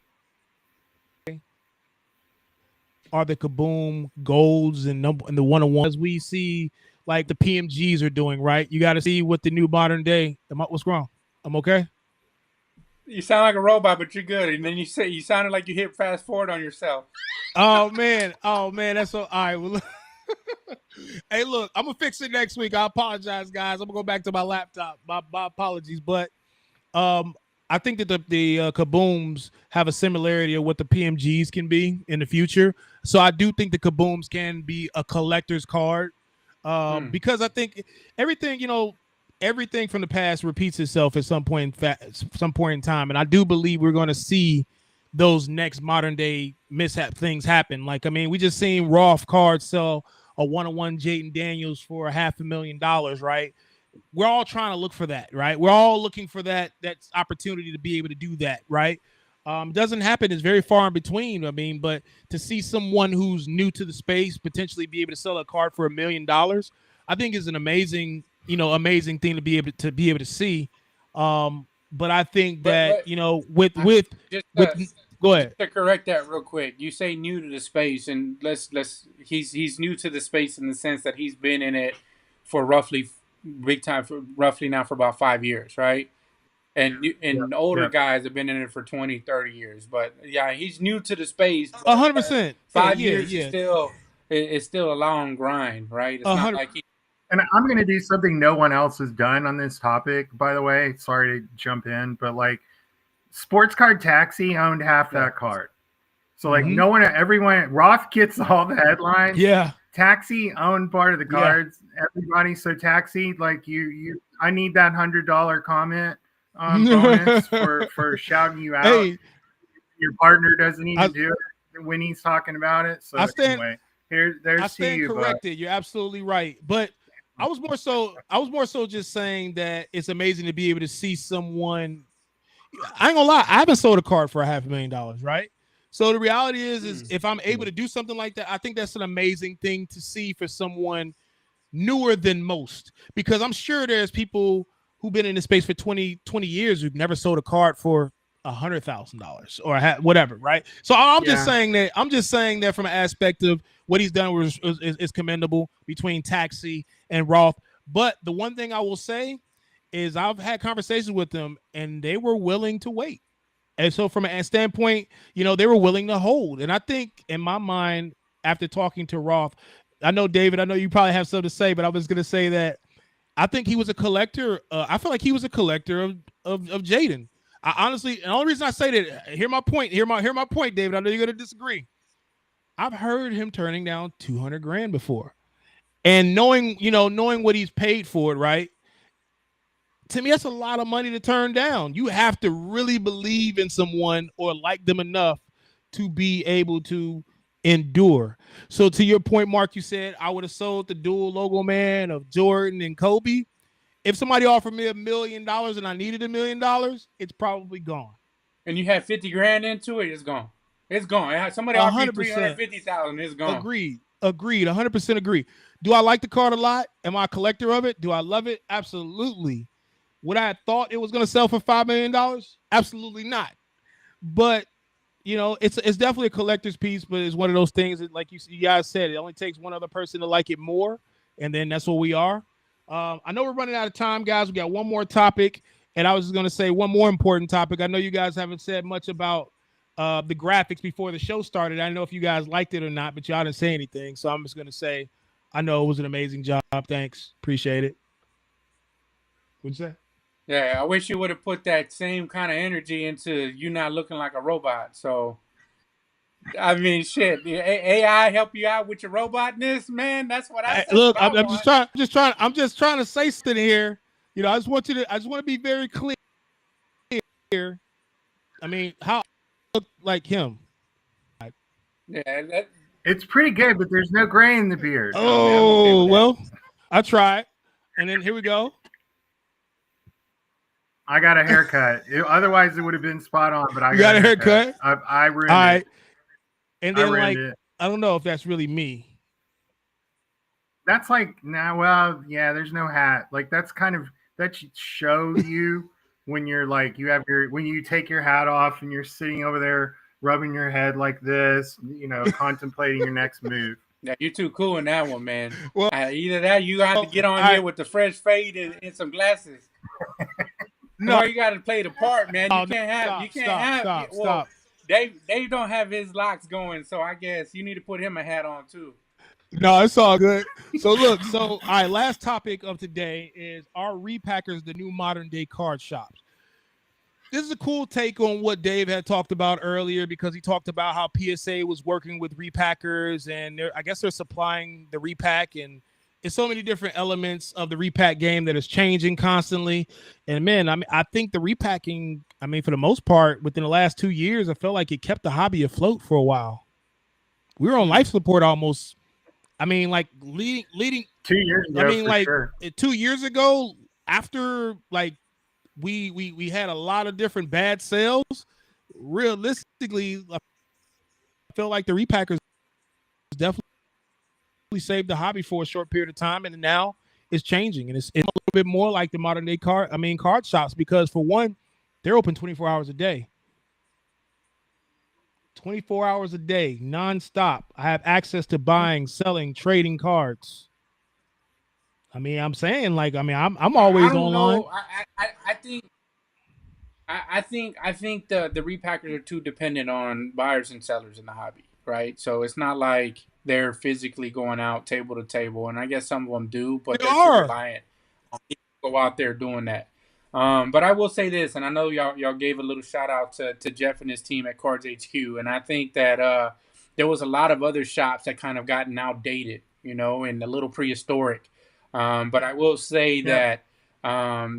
are the Kaboom Gawdz and the one-on-ones we see. Like the PMGs are doing, right? You got to see what the new modern day. What's wrong? I'm okay. You sound like a robot, but you're good. And then you sounded like you hit fast forward on yourself. Oh man, that's so. All right, well, hey, look, I'm gonna fix it next week. I apologize, guys. I'm gonna go back to my laptop. My apologies, but I think that the Kabooms have a similarity of what the PMGs can be in the future. So I do think the Kabooms can be a collector's card. Because I think everything from the past repeats itself at some point in time, and I do believe we're going to see those next modern day mishap things happen. Like, I mean, we just seen Rolf cards sell a one-on-one Jaden Daniels for $500,000, right? we're all trying to look for that, right? We're all looking for that opportunity to be able to do that, right? Doesn't happen. It's very far in between. I mean, but to see someone who's new to the space potentially be able to sell a card for $1 million, I think is an amazing thing to be able to see. But I think that with go ahead. Just to correct that real quick, you say new to the space, and he's new to the space in the sense that he's been in it for roughly now for about 5 years, right? And older guys have been in it for 20, 30 years. But yeah, he's new to the space. 100%. 5 years is still a long grind, right? It's not like he. And I'm going to do something no one else has done on this topic, by the way. Sorry to jump in, but like Sports Card Taxi owned half that card. So like everyone, Roth gets all the headlines. Yeah. Taxi owned part of the cards. Yeah. Everybody. So Taxi, like I need that $100 comment bonus for shouting you out. Hey, your partner doesn't even do it when he's talking about it. So anyway, there's I stand corrected. You're absolutely right. But I was more so just saying that it's amazing to be able to see someone. I ain't gonna lie, I haven't sold a card for $500,000, right? So the reality is if I'm able to do something like that, I think that's an amazing thing to see for someone newer than most. Because I'm sure there's people who've been in this space for 20 years who've never sold a card for $100,000 or whatever, right? So I'm just saying that from an aspect of what he's done is commendable between Taxi and Roth. But the one thing I will say is I've had conversations with them and they were willing to wait. And so from a standpoint, they were willing to hold. And I think in my mind, after talking to Roth, I know, David, I know you probably have something to say, but I was going to say that I think he was a collector. I feel like he was a collector of Jaden. I honestly, and the only reason I say that, hear my point, David. I know you're going to disagree. I've heard him turning down $200,000 before, and knowing what he's paid for it, right? To me, that's a lot of money to turn down. You have to really believe in someone or like them enough to be able to endure. So to your point, Mark, you said I would have sold the dual logo man of Jordan and Kobe. If somebody offered me $1 million and I needed $1 million, it's probably gone. And you had $50,000 into it, it's gone. It's gone. Somebody offered me $350,000, it's gone. Agreed. 100% agree. Do I like the card a lot? Am I a collector of it? Do I love it? Absolutely. Would I have thought it was going to sell for $5 million? Absolutely not. But it's definitely a collector's piece, but it's one of those things that, like you guys said, it only takes one other person to like it more, and then that's what we are. I know we're running out of time, guys. We got one more topic, and I was just going to say one more important topic. I know you guys haven't said much about the graphics before the show started. I don't know if you guys liked it or not, but y'all didn't say anything, so I'm just going to say I know it was an amazing job. Thanks. Appreciate it. What'd you say? Yeah, I wish you would have put that same kind of energy into you not looking like a robot. So, I mean, shit, AI help you out with your robotness, man. That's what I look. I'm just trying to say something here. I just want to be very clear. I mean, how I look like him? Yeah, it's pretty good, but there's no gray in the beard. Oh well, I tried, and then here we go. I got a haircut. Otherwise, it would have been spot on. But I got a haircut. I ruined it. And then, I don't know if that's really me. That's like well, yeah. There's no hat. Like that should show you when you're like when you take your hat off and you're sitting over there rubbing your head like this, contemplating your next move. Yeah, you're too cool in that one, man. Well, either that, you have to get on here with the fresh fade and some glasses. No, you got to play the part, man. You can't have. Stop. Dave don't have his locks going, so I guess you need to put him a hat on too. No, it's all good. So look, all right. Last topic of today is: are repackers the new modern day card shops? This is a cool take on what Dave had talked about earlier, because he talked about how PSA was working with repackers, and I guess they're supplying the repack, and it's so many different elements of the repack game that is changing constantly. And man, I think the repacking, for the most part, within the last 2 years, I felt like it kept the hobby afloat for a while. We were on life support almost. Leading 2 years ago. 2 years ago, after like we had a lot of different bad sales, realistically, I feel like the repackers definitely saved the hobby for a short period of time, and now it's changing, and it's a little bit more like the modern day card shops, because for one, they're open 24 hours a day. 24 hours a day, nonstop. I have access to buying, selling, trading cards. I mean, I'm saying, like, I mean, I'm always I don't online. know. I think the repackers are too dependent on buyers and sellers in the hobby, right? So it's not like they're physically going out table to table, and I guess some of them do, but They they're too are. reliant on people to go out there doing that. But I will say this, and I know y'all gave a little shout out to Jeff and his team at Cards HQ, and I think that there was a lot of other shops that kind of gotten outdated, you know, and a little prehistoric. But I will say that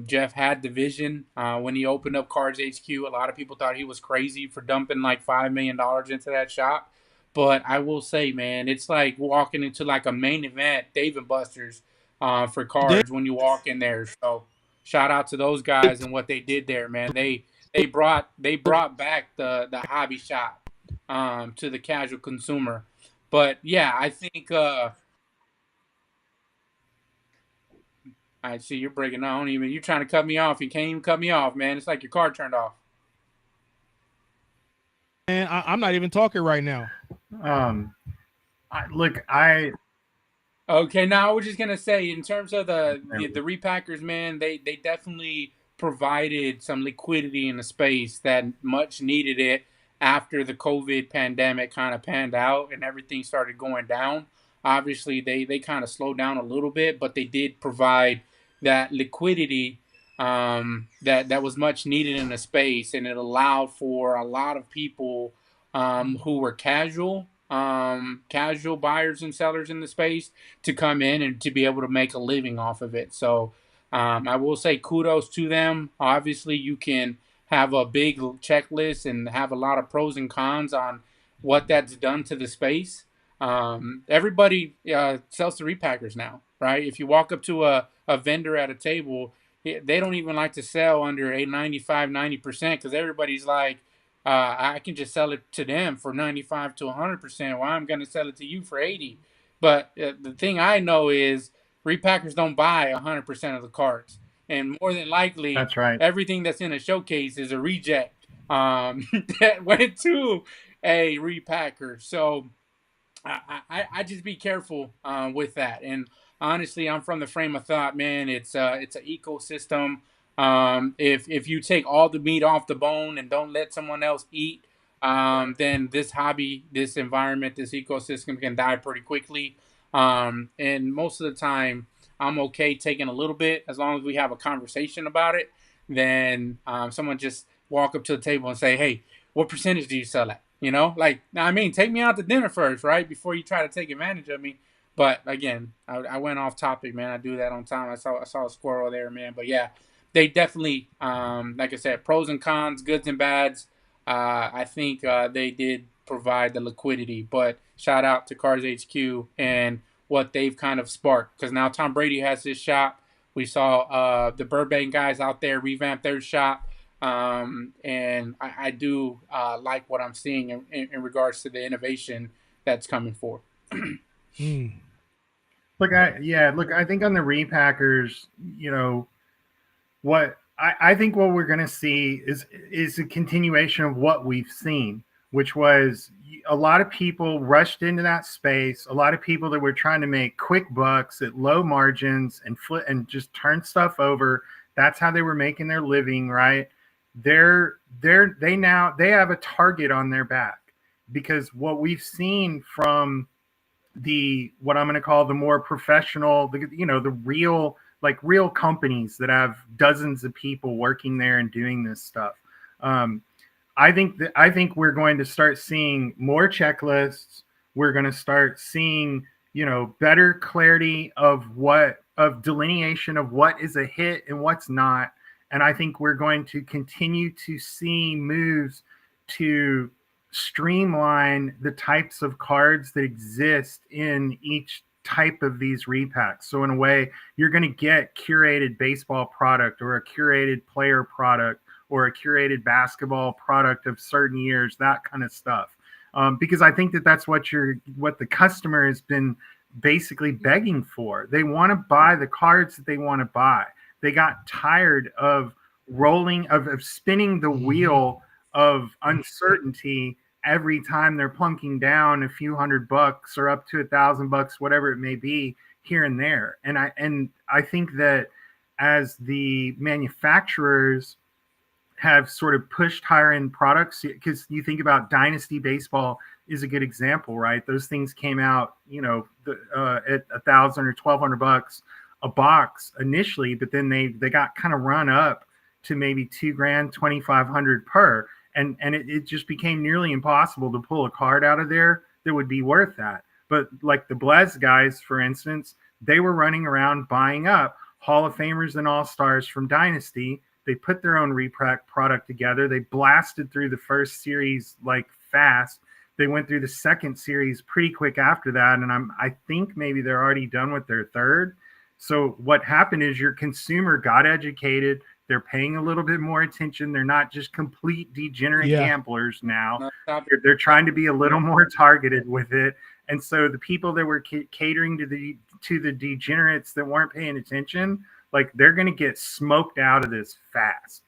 Jeff had the vision when he opened up Cards HQ. A lot of people thought he was crazy for dumping like $5 million into that shop. But I will say, man, it's like walking into like a main event, Dave and Buster's for cards when you walk in there. So shout out to those guys and what they did there, man. They brought back the hobby shop to the casual consumer. But yeah, I think I see you're breaking on. You're trying to cut me off. You can't even cut me off, man. It's like your car turned off. And I'm not even talking right now. Okay, now I was just gonna say, in terms of the repackers, man, they definitely provided some liquidity in the space that much needed it after the COVID pandemic kind of panned out and everything started going down. Obviously, they kind of slowed down a little bit, but they did provide that liquidity that was much needed in the space, and it allowed for a lot of people who were casual buyers and sellers in the space to come in and to be able to make a living off of it. So I will say kudos to them. Obviously, you can have a big checklist and have a lot of pros and cons on what that's done to the space. Everybody sells to repackers now, right? If you walk up to a vendor at a table, they don't even like to sell under a 95, 90% because everybody's like, I can just sell it to them for 95 to 100%. Well, I'm going to sell it to you for 80. But the thing I know is repackers don't buy 100% of the cards. And more than likely, that's right, everything that's in a showcase is a reject that went to a repacker. So I just be careful with that. And honestly, I'm from the frame of thought, man. It's an ecosystem. If you take all the meat off the bone and don't let someone else eat, then this hobby, this environment, this ecosystem can die pretty quickly. And most of the time, I'm okay taking a little bit as long as we have a conversation about it. Then someone just walk up to the table and say, "Hey, what percentage do you sell at?" You know, like, I mean, take me out to dinner first, right? Before you try to take advantage of me. But again, I went off topic, man. I do that on time. I saw a squirrel there, man. But yeah, they definitely, like I said, pros and cons, goods and bads. I think they did provide the liquidity. But shout out to Cards HQ and what they've kind of sparked. Because now Tom Brady has his shop. We saw the Burbank guys out there revamp their shop. And I do like what I'm seeing in regards to the innovation that's coming forth. Look, I think on the repackers, you know, what I think what we're going to see is a continuation of what we've seen, which was a lot of people rushed into that space. A lot of people that were trying to make quick bucks at low margins and flip and just turn stuff over. That's how they were making their living, right? They have a target on their back, because what we've seen from what I'm going to call the more professional, the real companies that have dozens of people working there and doing this stuff. I think we're going to start seeing more checklists. We're going to start seeing, better clarity of delineation of what is a hit and what's not. And I think we're going to continue to see moves to streamline the types of cards that exist in each type of these repacks. So in a way, you're going to get curated baseball product or a curated player product or a curated basketball product of certain years, that kind of stuff. Because I think that that's what the customer has been basically begging for. They want to buy the cards that they want to buy. They got tired of of spinning the wheel of uncertainty every time they're plunking down a few $100 or up to $1,000, whatever it may be, here and there. And I think that as the manufacturers have sort of pushed higher end products, because you think about Dynasty Baseball is a good example, right? Those things came out, at $1,000 or $1,200 a box initially, but then they got kind of run up to maybe $2,000, $2,500 per. And it just became nearly impossible to pull a card out of there that would be worth that. But like the Blez guys, for instance, they were running around buying up Hall of Famers and All-Stars from Dynasty. They put their own repack product together. They blasted through the first series like fast. They went through the second series pretty quick after that. And I think maybe they're already done with their third. So what happened is your consumer got educated. They're paying a little bit more attention. They're not just complete degenerate gamblers now. They're trying to be a little more targeted with it. And so the people that were catering to the degenerates that weren't paying attention, like they're going to get smoked out of this fast,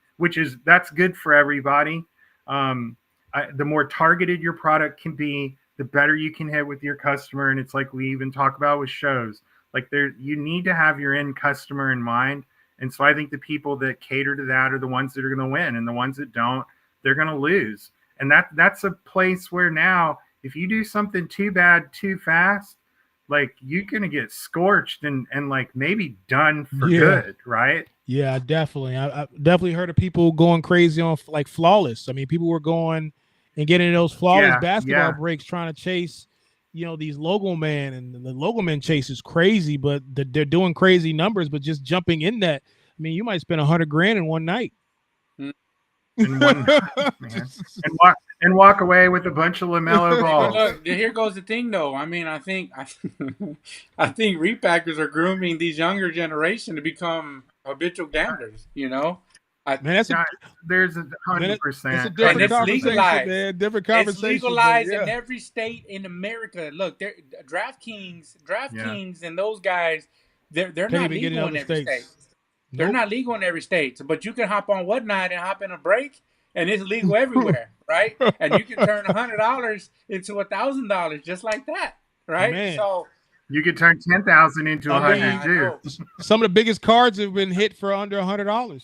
that's good for everybody. The more targeted your product can be, the better you can hit with your customer. And it's like we even talk about with shows, like you need to have your end customer in mind. And so I think the people that cater to that are the ones that are going to win, and the ones that don't, they're going to lose. And that's a place where now, if you do something too bad, too fast, like you're going to get scorched and like maybe done for good, right? Yeah, definitely. I definitely heard of people going crazy on like Flawless. I mean, people were going and getting those Flawless basketball breaks trying to chase, these logo man, and the logo man chase is crazy, but they're doing crazy numbers, but just jumping in that. I mean, you might spend $100,000 in one night. In one night, man. And walk away with a bunch of LaMelo balls. Look, here goes the thing, though. I mean, I think repackers are grooming these younger generation to become habitual gamblers. There's 100%. It's a different conversation, man. Different conversation. It's legalized in every state in America. Look, DraftKings and those guys, they're not legal in every state. They're not legal in every state. But you can hop on one night and hop in a break, and it's legal everywhere, right? And you can turn $100 into $1,000 just like that, right? Man. So you could turn 10,000 into 100 too. Some of the biggest cards have been hit for under $100.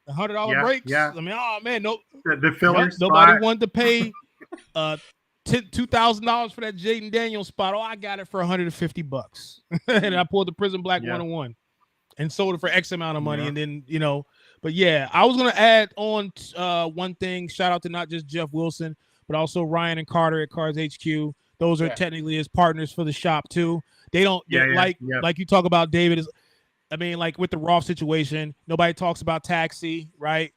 $100 breaks. Yeah. I mean, oh man, the filler nobody wanted to pay $2,000 for that Jaden Daniels spot. Oh, I got it for $150, and I pulled the Prizm Black 101 and sold it for X amount of money, and then But yeah, I was gonna add on one thing. Shout out to not just Jeff Wilson, but also Ryan and Carter at Cards HQ. Those are technically his partners for the shop too. They don't like you talk about David is. I mean, like with the Roth situation, nobody talks about Taxi, right?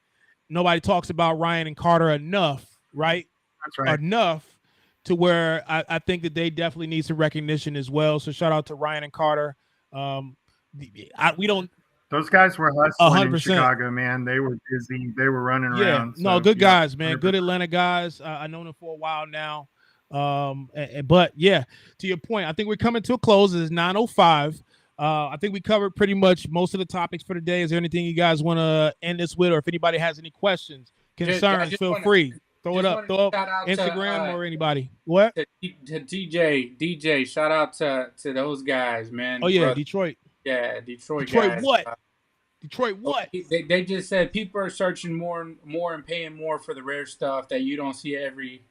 Nobody talks about Ryan and Carter enough, right? That's right. Enough to where I think that they definitely need some recognition as well. So shout out to Ryan and Carter. We don't. Those guys were hustling 100%. In Chicago, man. They were busy. They were running around. No, good guys, man. 100%. Good Atlanta guys. I know them for a while now. But yeah, to your point, I think we're coming to a close. It's 9:05. I think we covered pretty much most of the topics for today. Is there anything you guys want to end this with, or if anybody has any questions, concerns, feel free. Throw it up. Throw up Instagram or anybody. What? To DJ, shout out to those guys, man. Oh, yeah, brother. Detroit. Yeah, Detroit guys. What? Detroit what? They just said people are searching more and paying more for the rare stuff that you don't see every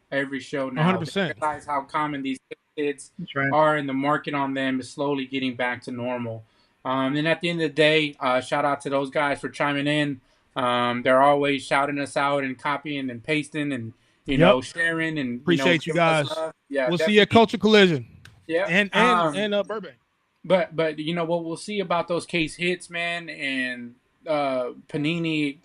show now. 100%. They realize how common these kids are, and the market on them is slowly getting back to normal. And at the end of the day, shout out to those guys for chiming in. They're always shouting us out and copying and pasting and sharing and appreciate you guys. Yeah, we'll see you at Culture Collision. Yeah, and Burbank. But what we'll see about those case hits, man, and Panini,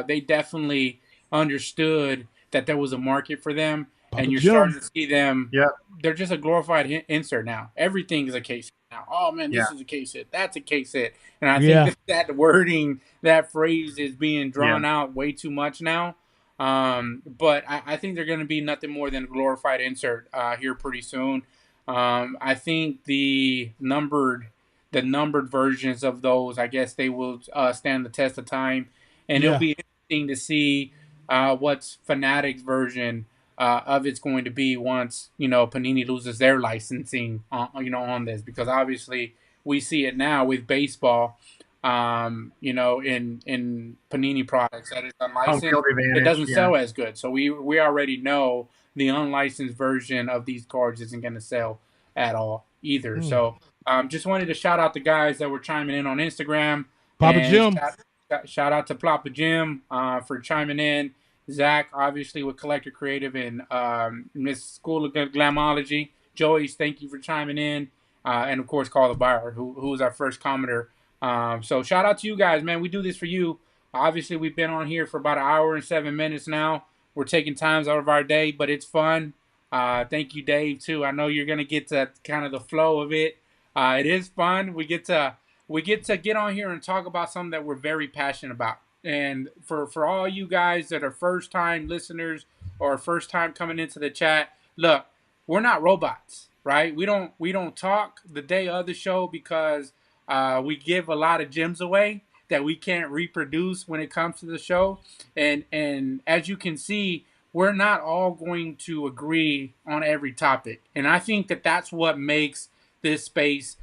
they definitely understood that there was a market for them, and you're starting to see them. Yeah, they're just a glorified insert now. Everything is a case now. Oh man, this is a case hit. That's a case hit. And I think that wording, that phrase is being drawn out way too much now. But I think they're going to be nothing more than a glorified insert here pretty soon. I think the numbered versions of those, I guess they will stand the test of time, and it'll be interesting to see what's Fanatic's version of it's going to be once Panini loses their licensing on this, because obviously we see it now with baseball. In Panini products that is unlicensed, it doesn't sell as good. So we already know the unlicensed version of these cards isn't going to sell at all either. So just wanted to shout out the guys that were chiming in on Instagram. Papa Jim. Shout out to Papa Jim for chiming in. Zach, obviously, with Collector Creative and Miss School of Glamology. Joyce, thank you for chiming in. And, of course, Call the Buyer, who was our first commenter. So shout out to you guys, man. We do this for you. Obviously, we've been on here for about an hour and 7 minutes now. We're taking times out of our day, but it's fun. Thank you, Dave, too. I know you're going to get to kind of the flow of it. It is fun. We get to get on here and talk about something that we're very passionate about. And for all you guys that are first-time listeners or first-time coming into the chat, look, we're not robots, right? We don't talk the day of the show because we give a lot of gems away that we can't reproduce when it comes to the show. And as you can see, we're not all going to agree on every topic. And I think that that's what makes this space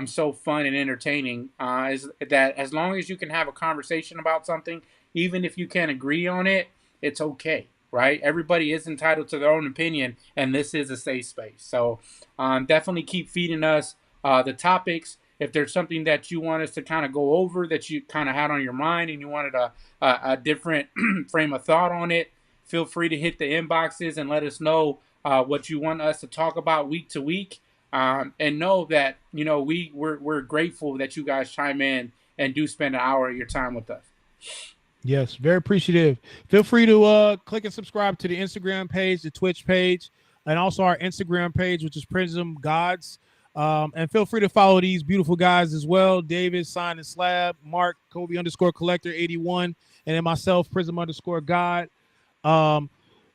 so fun and entertaining, is that as long as you can have a conversation about something, even if you can't agree on it, it's okay, right? Everybody is entitled to their own opinion, and this is a safe space. So definitely keep feeding us the topics. If there's something that you want us to kind of go over that you kind of had on your mind and you wanted a different frame of thought on it, feel free to hit the inboxes and let us know what you want us to talk about week to week. And know that, we're grateful that you guys chime in and do spend an hour of your time with us. Yes, very appreciative. Feel free to click and subscribe to the Instagram page, the Twitch page, and also our Instagram page, which is Prizm Gawdz. And feel free to follow these beautiful guys as well. David, Sign and Slab, Mark, Kobe _Collector 81, and then myself, Prizm _God.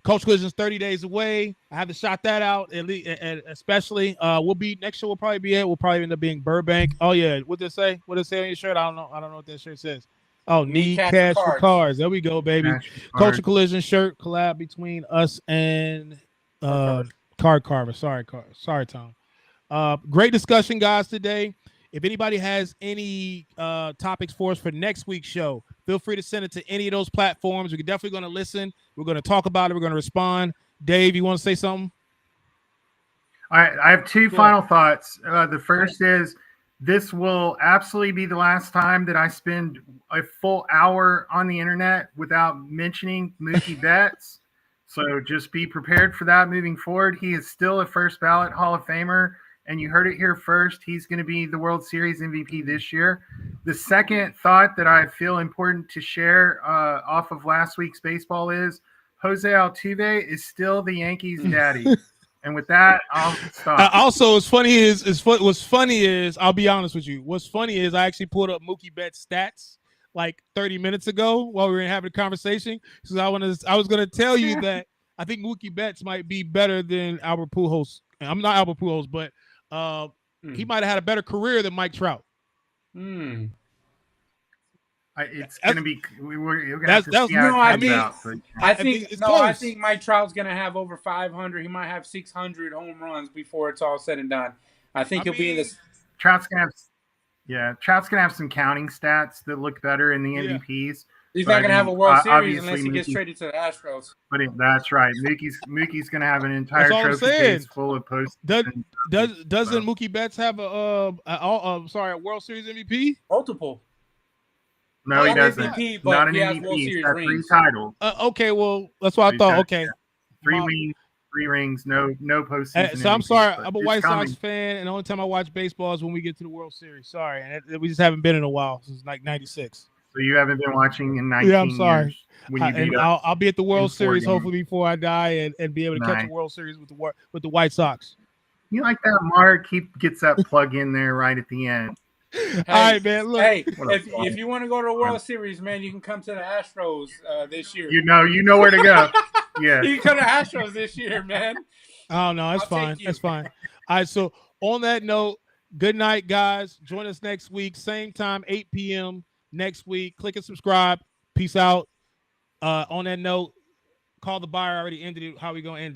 Coach Collision's 30 days away. I haven't shot that out, at least, especially. Next show will probably be it. We'll probably end up being Burbank. Oh yeah, what did it say? What did it say on your shirt? I don't know what that shirt says. Oh, need cash for cars. There we go, baby. Culture Collision shirt collab between us and Card Carver. Sorry, Tom. Great discussion, guys, today. If anybody has any topics for us for next week's show, feel free to send it to any of those platforms. We're definitely going to listen. We're going to talk about it. We're going to respond. Dave, you want to say something? All right. I have two final thoughts. The first is this will absolutely be the last time that I spend a full hour on the internet without mentioning Mookie Betts. So just be prepared for that moving forward. He is still a first ballot Hall of Famer. And you heard it here first. He's going to be the World Series MVP this year. The second thought that I feel important to share off of last week's baseball is Jose Altuve is still the Yankees' daddy. And with that, I'll stop. Also, what's funny is, I'll be honest with you. What's funny is I actually pulled up Mookie Betts' stats like 30 minutes ago while we were having a conversation. So I was going to tell you that I think Mookie Betts might be better than Albert Pujols. I'm not Albert Pujols, but he might have had a better career than Mike Trout. It's going to be. We're going to have to see how it comes out. I think Mike Trout's going to have over 500. He might have 600 home runs before it's all said and done. I think he'll be in this. Trout's going to have some counting stats that look better in the MVPs. He's not going to have a World Series unless he gets traded to the Astros. But that's right. Mookie's going to have an entire trophy case full of posts. Doesn't Mookie Betts have a World Series MVP? Multiple. No, he doesn't. MVP, but not an he has MVP. World He's Series got rings. 3 titles. Okay, well, that's what I thought. Okay. 3 rings, no postseason. So I'm sorry. I'm a White Sox fan, and the only time I watch baseball is when we get to the World Series. Sorry, and we just haven't been in a while since like '96. So you haven't been watching in 19 Yeah, I'm sorry. years. When you And I'll be at the World Series hopefully before I die and be able to catch a World Series with the White Sox. You like that, Mark? He gets that plug in there right at the end. Hey, all right, man. Look, if you want to go to the World Series, man, you can come to the Astros this year. You know where to go. Yeah, you can come to Astros this year, man. Oh no, it's fine. It's fine. All right. So on that note, good night, guys. Join us next week, same time, 8 p.m. next week. Click and subscribe. Peace out. On that note, call the buyer. I already ended it. How we gonna end it?